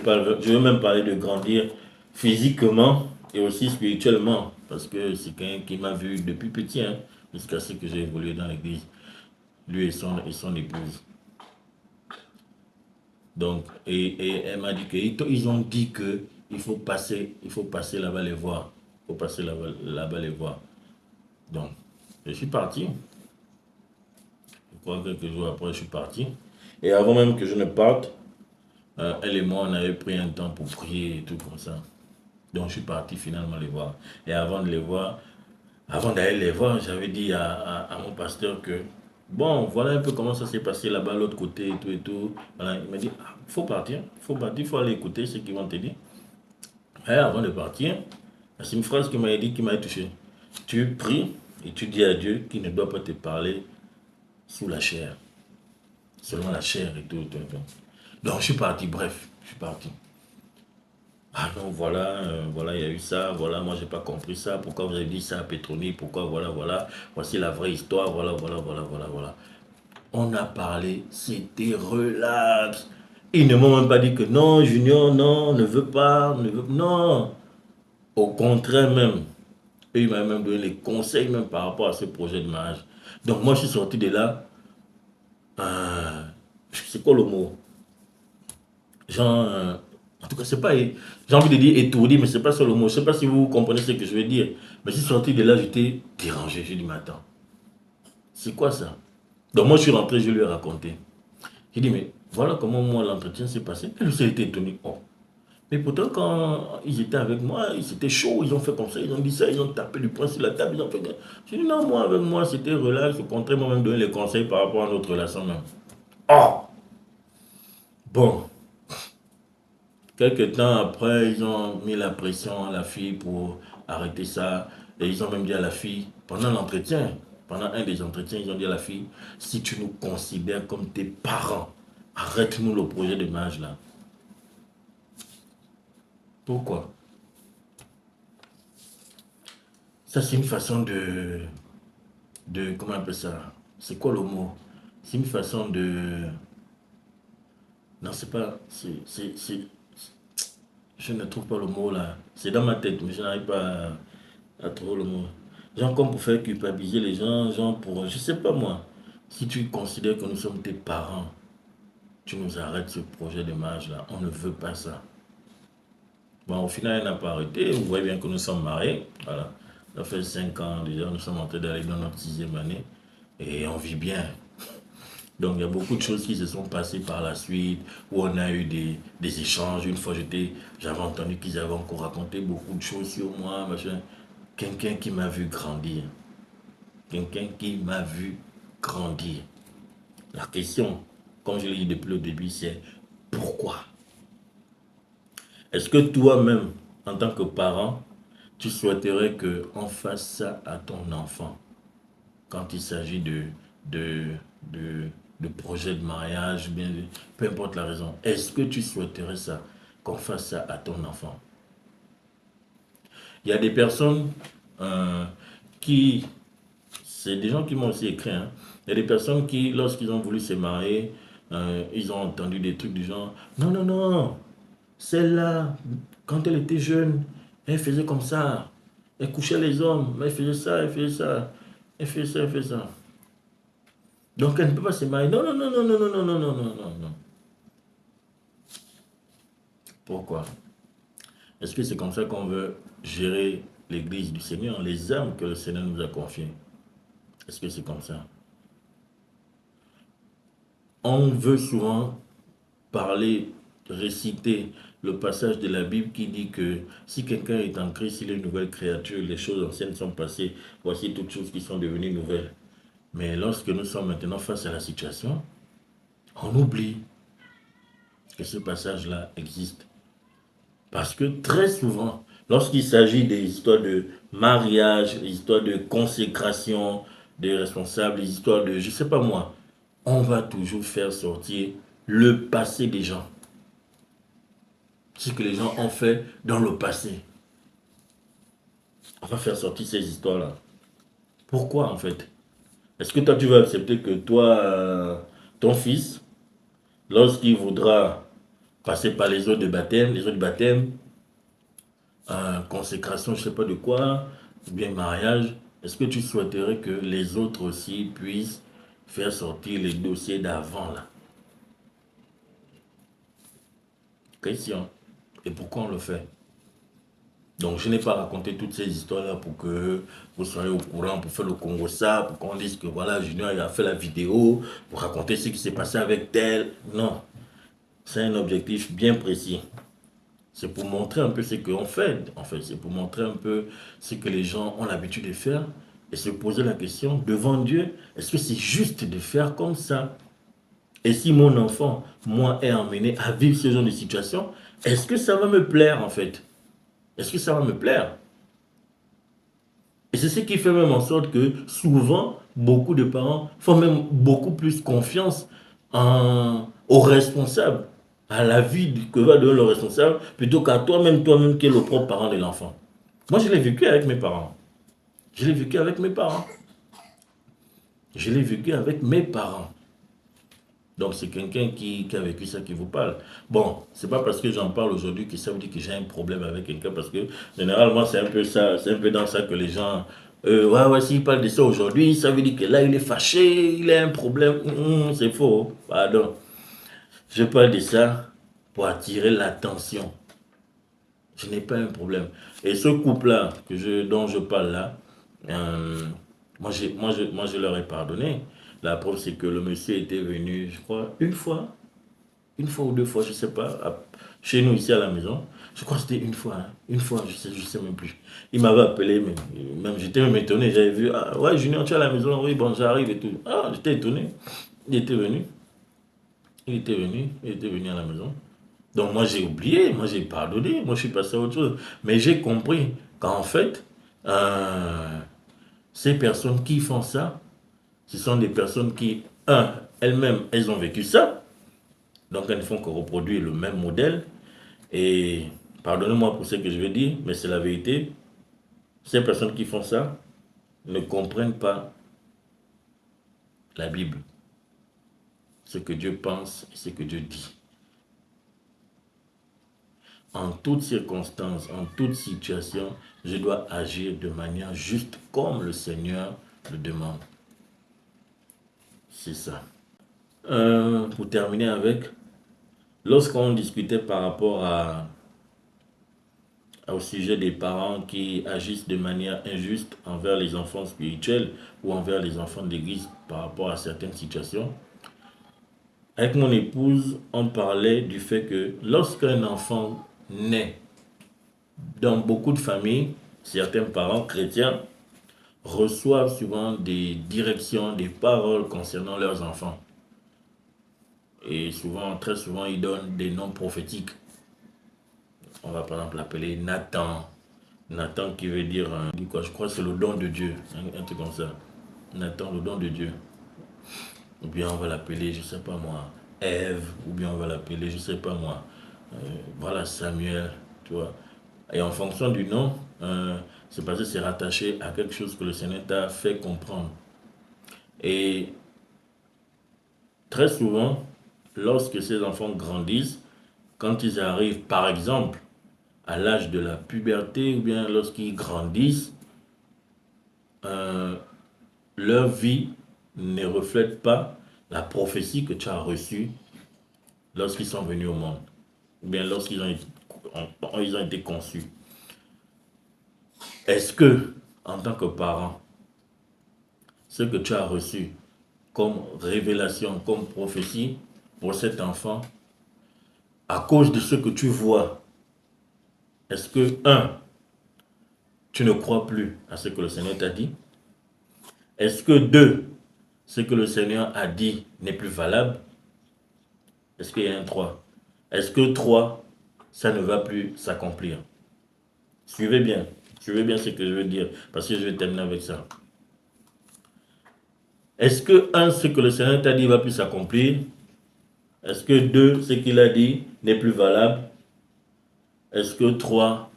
S1: veux même parler de grandir physiquement et aussi spirituellement. Parce que c'est quelqu'un qui m'a vu depuis petit, hein, jusqu'à ce que j'ai évolué dans l'église. Lui et son épouse. Donc, et elle m'a dit qu'ils ont dit que il faut passer là-bas les voir. Il faut passer là-bas les voir. Donc, je suis parti. Je crois que quelques jours après, je suis parti. Et avant même que je ne parte, elle et moi, on avait pris un temps pour prier et tout comme ça. Donc, je suis parti finalement les voir. Et avant d'aller les voir, j'avais dit à mon pasteur que Bon, voilà un peu comment ça s'est passé là-bas, l'autre côté, et tout et tout. Voilà, il m'a dit, ah, faut partir, faut aller écouter ce qu'ils vont te dire. Et avant de partir, c'est une phrase qui m'a dit, qui m'a touché. Tu pries et tu dis à Dieu qu'il ne doit pas te parler sous la chair, selon la chair et tout, tout, tout. Donc je suis parti, bref, je suis parti. Ah non, voilà, voilà, il y a eu ça, voilà, moi j'ai pas compris ça, pourquoi vous avez dit ça à Petroni, pourquoi, voilà, voilà, voici la vraie histoire, voilà, voilà, voilà, voilà, voilà. On a parlé, c'était relax. Ils ne m'ont même pas dit que non, Junior, non, ne veut pas, ne veut non. Au contraire même, et il m'a même donné les conseils même par rapport à ce projet de mariage. Donc moi je suis sorti de là, euh, c'est quoi le mot? Genre, en tout cas, c'est pas, j'ai envie de dire étourdi, mais c'est pas ça le mot. Je sais pas si vous comprenez ce que je veux dire. Mais je suis sorti de là, j'étais dérangé. J'ai dit, mais attends, c'est quoi ça? Donc moi je suis rentré, je lui ai raconté. J'ai dit, mais voilà comment moi l'entretien s'est passé. Elle aussi a été étonnée. Oh. Mais pourtant, quand ils étaient avec moi, ils étaient chauds, ils ont fait comme ça, ils ont dit ça, ils ont tapé du poing sur la table, ils ont fait. J'ai dit, non, moi, avec moi, c'était relax, au contraire, moi-même donner les conseils par rapport à notre relation même. Oh! Bon, quelques temps après, ils ont mis la pression à la fille pour arrêter ça. Et ils ont même dit à la fille, pendant l'entretien, pendant un des entretiens, ils ont dit à la fille, si tu nous considères comme tes parents, arrête-nous le projet de mariage là. Pourquoi? Ça, c'est une façon comment on appelle ça? C'est quoi le mot? C'est une façon de, non, c'est pas, je ne trouve pas le mot là. C'est dans ma tête, mais je n'arrive pas à trouver le mot. Genre comme pour faire culpabiliser les gens, genre pour, je sais pas moi. Si tu considères que nous sommes tes parents, tu nous arrêtes ce projet de mariage là. On ne veut pas ça. Bon, au final, elle n'a pas arrêté. Vous voyez bien que nous sommes mariés. Voilà. Ça fait 5 ans déjà, nous sommes en train d'aller dans notre 6e année. Et on vit bien. Donc il y a beaucoup de choses qui se sont passées par la suite, où on a eu des échanges. Une fois j'avais entendu qu'ils avaient encore raconté beaucoup de choses sur moi, machin. Quelqu'un qui m'a vu grandir. Quelqu'un qui m'a vu grandir. La question, comme je l'ai dit depuis le début, c'est pourquoi? Est-ce que toi-même, en tant que parent, tu souhaiterais qu'on fasse ça à ton enfant quand il s'agit de, de, de projet de mariage, bien, peu importe la raison. Est-ce que tu souhaiterais ça, qu'on fasse ça à ton enfant? Il y a des personnes euh, qui, c'est des gens qui m'ont aussi écrit, hein. Il y a des personnes qui, lorsqu'ils ont voulu se marier, ils ont entendu des trucs du genre, non, non, non, celle-là, quand elle était jeune, elle faisait comme ça. Elle couchait les hommes, mais elle faisait ça, elle faisait ça, elle faisait ça, elle faisait ça. Donc elle ne peut pas se marier. Non, non, non, non, non, non, non, non, non, non, non, non. Pourquoi? Est-ce que c'est comme ça qu'on veut gérer l'église du Seigneur, les âmes que le Seigneur nous a confiées? Est-ce que c'est comme ça? On veut souvent parler, réciter le passage de la Bible qui dit que si quelqu'un est en Christ, il est une nouvelle créature, les choses anciennes sont passées, voici toutes choses qui sont devenues nouvelles. Mais lorsque nous sommes maintenant face à la situation, on oublie que ce passage-là existe. Parce que très souvent, lorsqu'il s'agit des histoires de mariage, des histoires de consécration des responsables, des histoires de, je ne sais pas moi, on va toujours faire sortir le passé des gens. Ce que les gens ont fait dans le passé. On va faire sortir ces histoires-là. Pourquoi en fait? Est-ce que toi tu vas accepter que toi, ton fils, lorsqu'il voudra passer par les autres baptêmes, consécration, je ne sais pas de quoi, ou bien mariage, est-ce que tu souhaiterais que les autres aussi puissent faire sortir les dossiers d'avant là? Question. Et pourquoi on le fait? Donc je n'ai pas raconté toutes ces histoires-là pour que vous soyez au courant, pour faire le Congo ça, pour qu'on dise que voilà, Junior il a fait la vidéo, pour raconter ce qui s'est passé avec tel. Non, c'est un objectif bien précis. C'est pour montrer un peu ce qu'on fait, en fait. C'est pour montrer un peu ce que les gens ont l'habitude de faire. et se poser la question devant Dieu, est-ce que c'est juste de faire comme ça? Et si mon enfant, moi, est emmené à vivre ce genre de situation, est-ce que ça va me plaire en fait? Est-ce que ça va me plaire? Et c'est ce qui fait même en sorte que souvent, beaucoup de parents font même beaucoup plus confiance aux responsables, à la vie que va donner le responsable, plutôt qu'à toi-même qui es le propre parent de l'enfant. Moi, je l'ai vécu avec mes parents. Je l'ai vécu avec mes parents. Je l'ai vécu avec mes parents. Donc c'est quelqu'un qui a vécu ça qui vous parle. Bon, c'est pas parce que j'en parle aujourd'hui que ça veut dire que j'ai un problème avec quelqu'un, parce que généralement c'est un peu ça, c'est un peu dans ça que les gens, ouais, s'il parle de ça aujourd'hui, ça veut dire que là il est fâché, il a un problème. C'est faux, pardon. Je parle de ça pour attirer l'attention. Je n'ai pas un problème. Et ce couple-là dont je parle là, euh, moi, je leur ai pardonné. La preuve, c'est que le monsieur était venu, je crois, une fois ou deux fois, je sais pas, chez nous ici à la maison. Je crois que c'était une fois, je sais même plus. Il m'avait appelé, mais même j'étais même étonné, j'avais vu, ah ouais, Junior, tu es à la maison, oui, bon, j'arrive et tout. Ah, j'étais étonné. Il était venu, il était venu à la maison. Donc moi j'ai oublié, moi j'ai pardonné, moi je suis passé à autre chose. Mais j'ai compris qu'en fait, ces personnes qui font ça, ce sont des personnes qui, elles-mêmes, elles ont vécu ça. Donc elles ne font que reproduire le même modèle. Et pardonnez-moi pour ce que je vais dire, mais c'est la vérité. Ces personnes qui font ça ne comprennent pas la Bible, ce que Dieu pense et ce que Dieu dit. En toutes circonstances, en toute situation, je dois agir de manière juste comme le Seigneur le demande. C'est ça. Pour terminer avec, lorsqu'on discutait par rapport au sujet des parents qui agissent de manière injuste envers les enfants spirituels ou envers les enfants d'église par rapport à certaines situations, avec mon épouse, on parlait du fait que lorsqu'un enfant naît dans beaucoup de familles, certains parents chrétiens reçoivent souvent des directions, des paroles concernant leurs enfants. Et souvent, très souvent, ils donnent des noms prophétiques. On va par exemple l'appeler Nathan. Nathan qui veut dire, quoi, je crois que c'est le don de Dieu, un truc comme ça. Nathan, le don de Dieu. Ou bien on va l'appeler, je sais pas moi, Ève, ou bien on va l'appeler, je sais pas moi, voilà, Samuel, tu vois. Et en fonction du nom, c'est parce que c'est rattaché à quelque chose que le Seigneur t'a fait comprendre. Et très souvent, lorsque ces enfants grandissent, quand ils arrivent, par exemple, à l'âge de la puberté, ou bien lorsqu'ils grandissent, euh, leur vie ne reflète pas la prophétie que tu as reçue lorsqu'ils sont venus au monde, ou bien ils ont été conçus. Est-ce que, en tant que parent, ce que tu as reçu comme révélation, comme prophétie pour cet enfant, à cause de ce que tu vois, est-ce que, tu ne crois plus à ce que le Seigneur t'a dit? Est-ce que, deux, ce que le Seigneur a dit n'est plus valable? Est-ce qu'il y a un 3? Est-ce que 3, ça ne va plus s'accomplir? Suivez bien ce que je veux dire, parce que je vais terminer avec ça. Est-ce que, ce que le Seigneur t'a dit va plus s'accomplir? Est-ce que 2, ce qu'il a dit n'est plus valable? Est-ce que 3,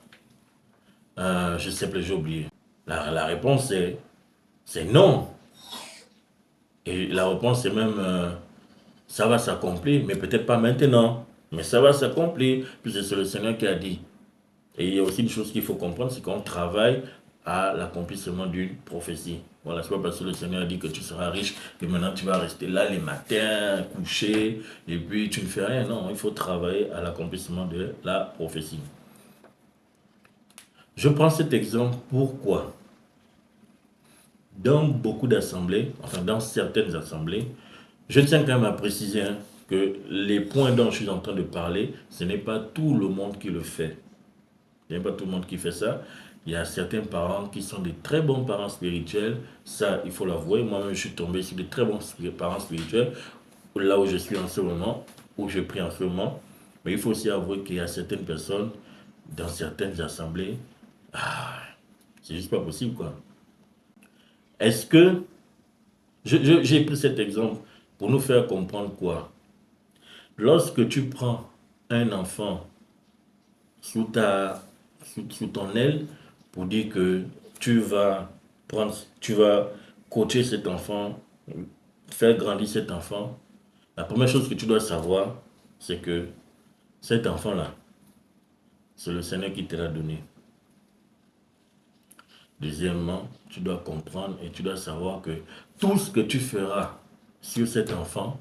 S1: je sais plus, j'ai oublié. La réponse c'est non. Et la réponse est même, ça va s'accomplir, mais peut-être pas maintenant. Mais ça va s'accomplir, puisque c'est le Seigneur qui a dit. Et il y a aussi une chose qu'il faut comprendre, c'est qu'on travaille à l'accomplissement d'une prophétie. Voilà, c'est pas parce que le Seigneur a dit que tu seras riche, que maintenant tu vas rester là les matins, couché, et puis tu ne fais rien. Non, il faut travailler à l'accomplissement de la prophétie. Je prends cet exemple, pourquoi? Dans beaucoup d'assemblées, enfin dans certaines assemblées, je tiens quand même à préciser que les points dont je suis en train de parler, ce n'est pas tout le monde qui le fait. Il n'y a pas tout le monde qui fait ça. Il y a certains parents qui sont des très bons parents spirituels. Ça, il faut l'avouer. Moi-même, je suis tombé sur des très bons parents spirituels, là où je suis en ce moment, où je prie en ce moment. Mais il faut aussi avouer qu'il y a certaines personnes, dans certaines assemblées, c'est juste pas possible, quoi. Est-ce que, j'ai pris cet exemple pour nous faire comprendre quoi? Lorsque tu prends un enfant sous sous ton aile pour dire que tu vas coacher cet enfant, faire grandir cet enfant, la première chose que tu dois savoir, c'est que cet enfant-là, c'est le Seigneur qui te l'a donné. Deuxièmement, tu dois comprendre et tu dois savoir que tout ce que tu feras sur cet enfant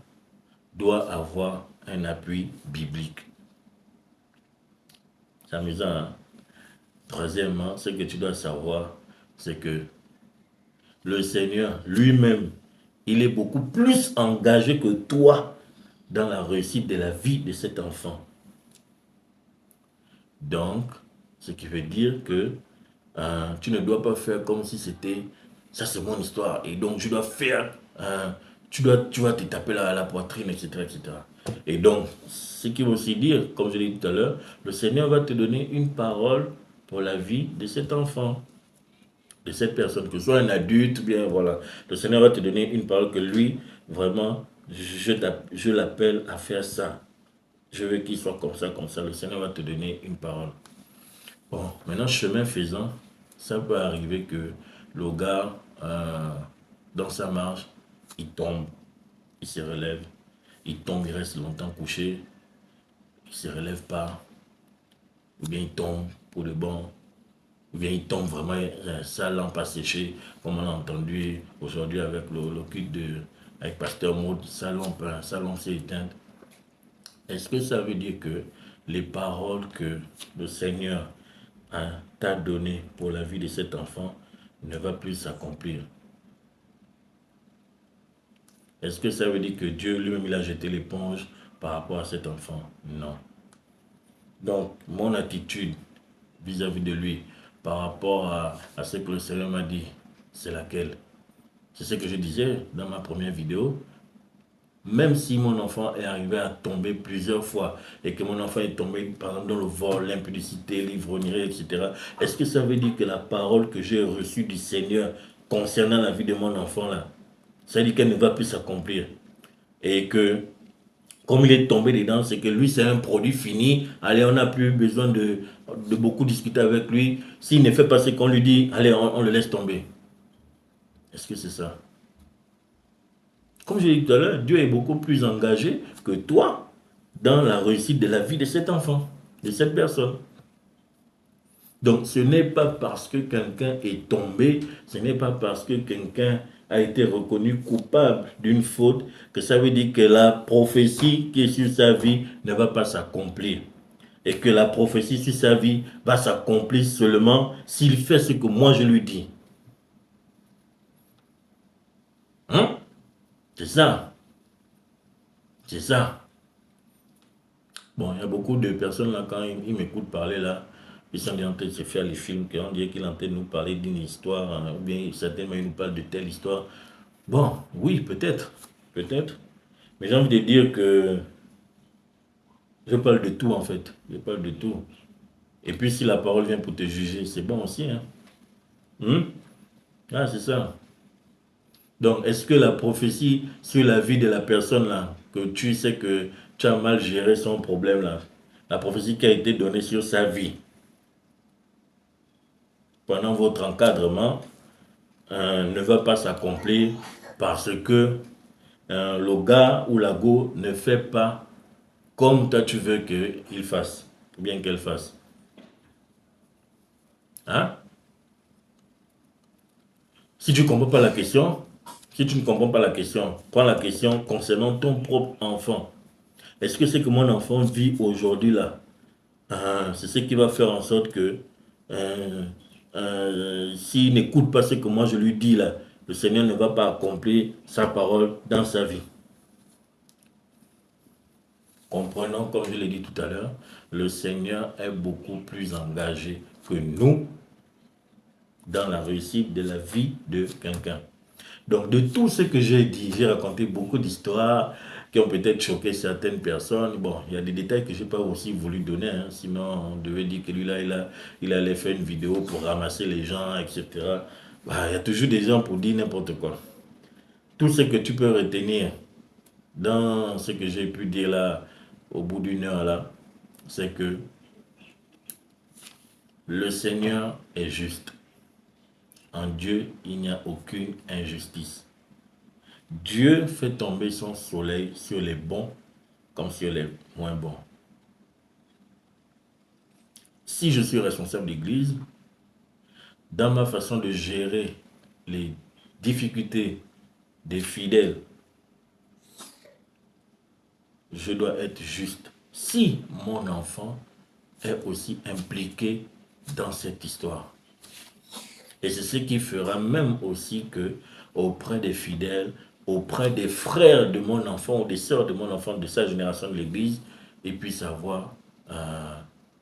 S1: doit avoir un appui biblique. C'est amusant, hein? Troisièmement, ce que tu dois savoir, c'est que le Seigneur lui-même, il est beaucoup plus engagé que toi dans la réussite de la vie de cet enfant. Donc, ce qui veut dire que tu ne dois pas faire comme si c'était, ça c'est mon histoire, et donc je dois faire, tu vas te taper la poitrine, etc., etc. Et donc, ce qui veut aussi dire, comme je l'ai dit tout à l'heure, le Seigneur va te donner une parole pour la vie de cet enfant, de cette personne, que ce soit un adulte, ou bien voilà. Le Seigneur va te donner une parole que lui, vraiment, je l'appelle à faire ça. Je veux qu'il soit comme ça, comme ça. Le Seigneur va te donner une parole. Bon, maintenant, chemin faisant, ça peut arriver que le gars, dans sa marche, il tombe, il se relève, il tombe, il reste longtemps couché, il ne se relève pas, ou bien il tombe pour de bon, ou bien il tombe vraiment, sa lampe a séché, comme on a entendu aujourd'hui avec le culte avec Pasteur Maud, sa lampe s'est éteinte. Est-ce que ça veut dire que les paroles que le Seigneur t'a données pour la vie de cet enfant ne va plus s'accomplir? Est-ce que ça veut dire que Dieu lui-même il a jeté l'éponge par rapport à cet enfant? Non. Donc, mon attitude vis-à-vis de lui par rapport à ce que le Seigneur m'a dit, c'est laquelle? C'est ce que je disais dans ma première vidéo. Même si mon enfant est arrivé à tomber plusieurs fois et que mon enfant est tombé par exemple dans le vol, l'impudicité, l'ivrognerie, etc., est-ce que ça veut dire que la parole que j'ai reçue du Seigneur concernant la vie de mon enfant là, ça veut dire qu'elle ne va plus s'accomplir? Et que comme il est tombé dedans, c'est que lui c'est un produit fini, allez, on n'a plus besoin de beaucoup discuter avec lui. S'il ne fait pas ce qu'on lui dit, allez, on le laisse tomber. Est-ce que c'est ça? Comme je l'ai dit tout à l'heure, Dieu est beaucoup plus engagé que toi dans la réussite de la vie de cet enfant, de cette personne. Donc ce n'est pas parce que quelqu'un est tombé, ce n'est pas parce que quelqu'un a été reconnu coupable d'une faute que ça veut dire que la prophétie qui est sur sa vie ne va pas s'accomplir. Et que la prophétie sur sa vie va s'accomplir seulement s'il fait ce que moi je lui dis. Hein? C'est ça. C'est ça. Bon, il y a beaucoup de personnes là, quand ils m'écoutent parler là, ils sont en train de se faire les films, qu'on dirait qu'il est en train de nous parler d'une histoire, hein, ou bien certainement ils nous parlent de telle histoire. Bon, oui, peut-être, peut-être. Mais j'ai envie de dire que je parle de tout en fait. Je parle de tout. Et puis si la parole vient pour te juger, c'est bon aussi, hein. Ah, c'est ça. Donc, est-ce que la prophétie sur la vie de la personne là, que tu sais que tu as mal géré son problème là, la prophétie qui a été donnée sur sa vie pendant votre encadrement ne va pas s'accomplir parce que le gars ou la go ne fait pas comme toi tu veux qu'il fasse, ou bien qu'elle fasse. Hein? Si tu ne comprends pas la question, si tu ne comprends pas la question, prends la question concernant ton propre enfant. Est-ce que ce que mon enfant vit aujourd'hui là, c'est ce qui va faire en sorte que s'il n'écoute pas ce que moi je lui dis là, le Seigneur ne va pas accomplir sa parole dans sa vie. Comprenons, comme je l'ai dit tout à l'heure, le Seigneur est beaucoup plus engagé que nous dans la réussite de la vie de quelqu'un. Donc, de tout ce que j'ai dit, j'ai raconté beaucoup d'histoires qui ont peut-être choqué certaines personnes. Bon, il y a des détails que je n'ai pas aussi voulu donner, hein. Sinon on devait dire que lui-là, il allait faire une vidéo pour ramasser les gens, etc. Bah, il y a toujours des gens pour dire n'importe quoi. Tout ce que tu peux retenir dans ce que j'ai pu dire là, au bout d'une heure là, c'est que le Seigneur est juste. En Dieu, il n'y a aucune injustice. Dieu fait tomber son soleil sur les bons comme sur les moins bons. Si je suis responsable d'église, dans ma façon de gérer les difficultés des fidèles, je dois être juste. Si mon enfant est aussi impliqué dans cette histoire. Et c'est ce qui fera même aussi que auprès des fidèles, auprès des frères de mon enfant ou des sœurs de mon enfant de sa génération de l'église, ils puissent avoir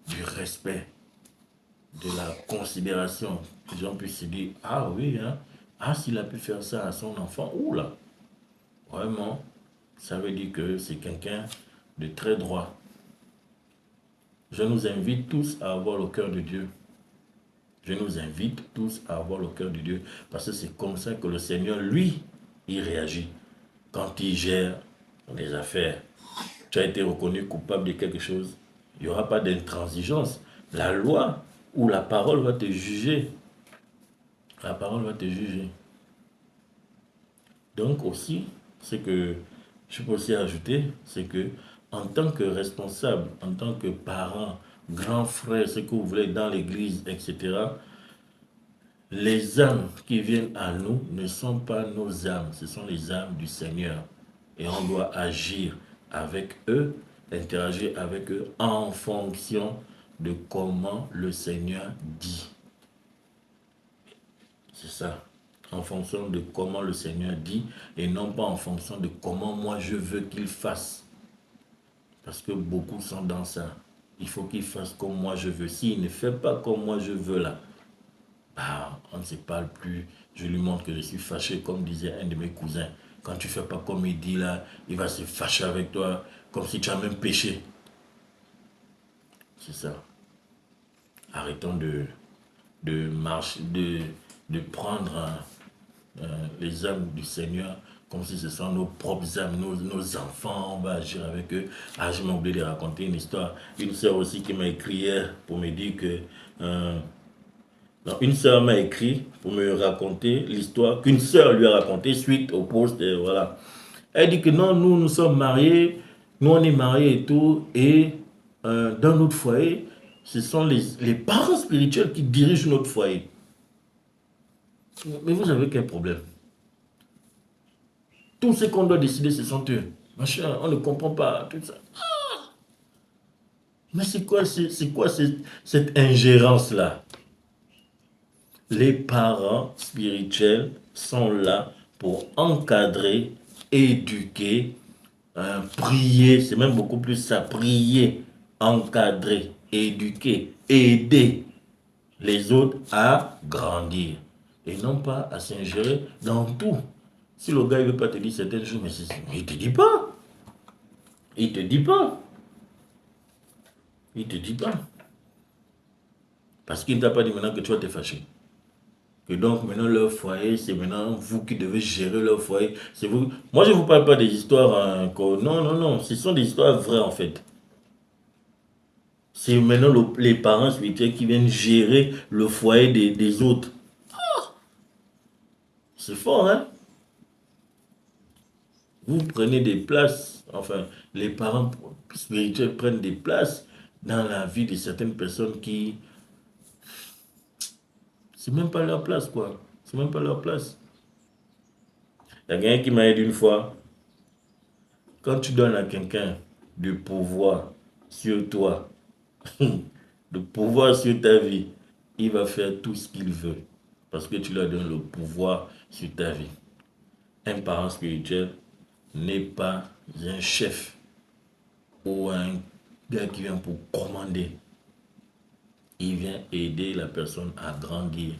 S1: du respect, de la considération. Les gens puissent se dire, ah oui, hein, ah s'il a pu faire ça à son enfant, oula, vraiment, ça veut dire que c'est quelqu'un de très droit. Je nous invite tous à avoir le cœur de Dieu. Je nous invite tous à avoir le cœur de Dieu, parce que c'est comme ça que le Seigneur, lui, il réagit. Quand il gère les affaires, tu as été reconnu coupable de quelque chose, il n'y aura pas d'intransigeance. La loi ou la parole va te juger. La parole va te juger. Donc aussi, ce que je peux aussi ajouter, c'est que en tant que responsable, en tant que parent, grand frère, ce que vous voulez dans l'église, etc., les âmes qui viennent à nous ne sont pas nos âmes, ce sont les âmes du Seigneur. Et on doit agir avec eux, interagir avec eux en fonction de comment le Seigneur dit. C'est ça. En fonction de comment le Seigneur dit et non pas en fonction de comment moi je veux qu'il fasse. Parce que beaucoup sont dans ça. Il faut qu'il fasse comme moi je veux. S'il ne fait pas comme moi je veux là, bah, on ne se parle plus. Je lui montre que je suis fâché, comme disait un de mes cousins. Quand tu ne fais pas comme il dit là, il va se fâcher avec toi, comme si tu as même péché. C'est ça. Arrêtons de prendre les âmes du Seigneur comme si ce sont nos propres âmes, nos enfants, on va agir avec eux. Ah, je m'ai oublié de raconter une histoire. Une sœur aussi qui m'a écrit hier pour me dire que... non, une sœur m'a écrit pour me raconter l'histoire qu'une sœur lui a racontée suite au poste, voilà. Elle dit que non, nous sommes mariés, nous on est mariés et tout, et dans notre foyer, ce sont les parents spirituels qui dirigent notre foyer. Mais vous avez quel problème? Tout ce qu'on doit décider, ce sont eux. Machin, on ne comprend pas tout ça. Mais c'est quoi cette ingérence-là? Les parents spirituels sont là pour encadrer, éduquer, prier, c'est même beaucoup plus ça, prier, encadrer, éduquer, aider les autres à grandir. Et non pas à s'ingérer dans tout. Si le gars ne veut pas te dire certaines choses, mais il ne te dit pas. Il ne te dit pas. Il ne te dit pas. Parce qu'il ne t'a pas dit maintenant que tu vas te fâcher. Que donc maintenant leur foyer, c'est maintenant vous qui devez gérer leur foyer. C'est vous. Moi je ne vous parle pas des histoires. Non, non, non. Ce sont des histoires vraies en fait. C'est maintenant les parents spirituels qui viennent gérer le foyer des autres. C'est fort, hein? Vous prenez des places, enfin, les parents spirituels prennent des places dans la vie de certaines personnes qui... C'est même pas leur place, quoi. C'est même pas leur place. Il y a quelqu'un qui m'a dit une fois, quand tu donnes à quelqu'un du pouvoir sur toi, le pouvoir sur ta vie, il va faire tout ce qu'il veut. Parce que tu lui donnes le pouvoir sur ta vie. Un parent spirituel n'est pas un chef ou un gars qui vient pour commander. Il vient aider la personne à grandir,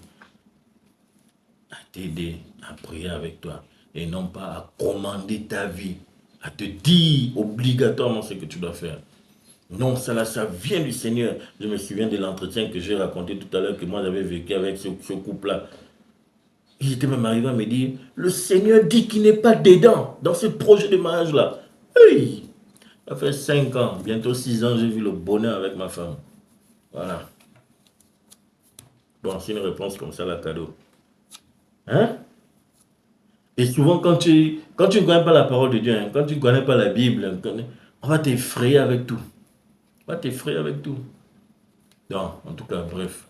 S1: t'aider, à prier avec toi, et non pas à commander ta vie, à te dire obligatoirement ce que tu dois faire. Non, ça là, ça vient du Seigneur. Je me souviens de l'entretien que j'ai raconté tout à l'heure, que moi j'avais vécu avec ce couple-là. Il était même arrivé à me dire, le Seigneur dit qu'il n'est pas dedans, dans ce projet de mariage-là. Oui, ça fait 5 ans, bientôt 6 ans, j'ai vu le bonheur avec ma femme. Voilà. Bon, c'est une réponse comme ça, la cadeau. Hein? Et souvent, quand tu ne connais pas la parole de Dieu, hein, quand tu ne connais pas la Bible, on va t'effrayer avec tout. On va t'effrayer avec tout. Non, en tout cas, bref.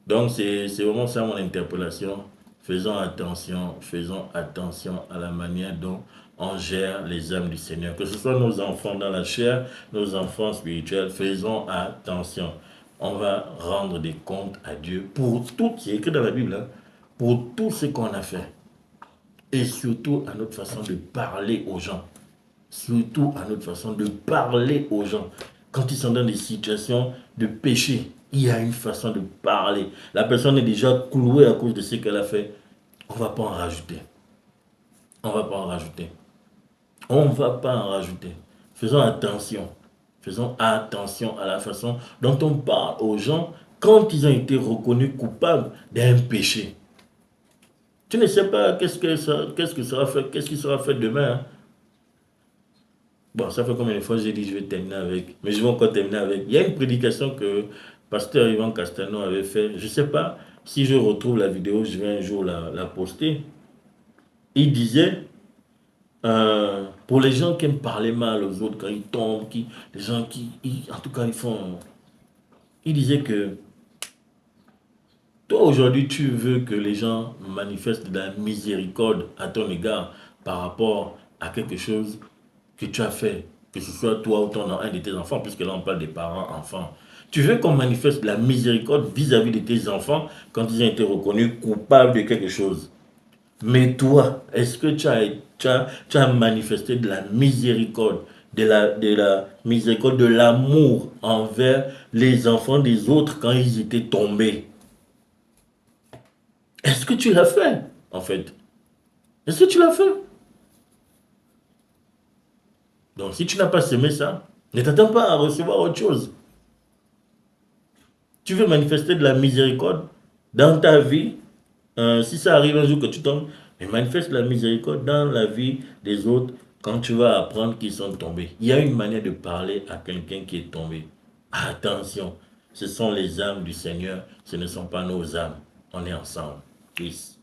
S1: Donc, c'est vraiment ça mon interpellation. Faisons attention à la manière dont on gère les âmes du Seigneur. Que ce soit nos enfants dans la chair, nos enfants spirituels, faisons attention. On va rendre des comptes à Dieu pour tout, c'est écrit dans la Bible, hein, pour tout ce qu'on a fait. Et surtout à notre façon de parler aux gens. Surtout à notre façon de parler aux gens. Quand ils sont dans des situations de péché, il y a une façon de parler. La personne est déjà clouée à cause de ce qu'elle a fait. On ne va pas en rajouter. On ne va pas en rajouter. On ne va pas en rajouter. Faisons attention. Faisons attention à la façon dont on parle aux gens quand ils ont été reconnus coupables d'un péché. Tu ne sais pas qu'est-ce que sera fait, qu'est-ce qui sera fait demain. Hein? Bon, ça fait combien de fois j'ai dit je vais terminer avec. Mais je vais encore terminer avec. Il y a une prédication que pasteur Yvan Castano avait fait. Je ne sais pas si je retrouve la vidéo, je vais un jour la poster. Il disait, pour les gens qui aiment parler mal aux autres quand ils tombent, les gens en tout cas, ils font. Il disait que toi aujourd'hui, tu veux que les gens manifestent de la miséricorde à ton égard par rapport à quelque chose que tu as fait, que ce soit toi ou un de tes enfants, puisque là on parle des parents-enfants. Tu veux qu'on manifeste de la miséricorde vis-à-vis de tes enfants quand ils ont été reconnus coupables de quelque chose. Mais toi, est-ce que tu as manifesté de la miséricorde, de la miséricorde, de l'amour envers les enfants des autres quand ils étaient tombés? Est-ce que tu l'as fait, en fait? Est-ce que tu l'as fait? Donc, si tu n'as pas semé ça, ne t'attends pas à recevoir autre chose. Tu veux manifester de la miséricorde dans ta vie, si ça arrive un jour que tu tombes, mais manifeste la miséricorde dans la vie des autres quand tu vas apprendre qu'ils sont tombés. Il y a une manière de parler à quelqu'un qui est tombé. Attention, ce sont les âmes du Seigneur, ce ne sont pas nos âmes. On est ensemble. Peace.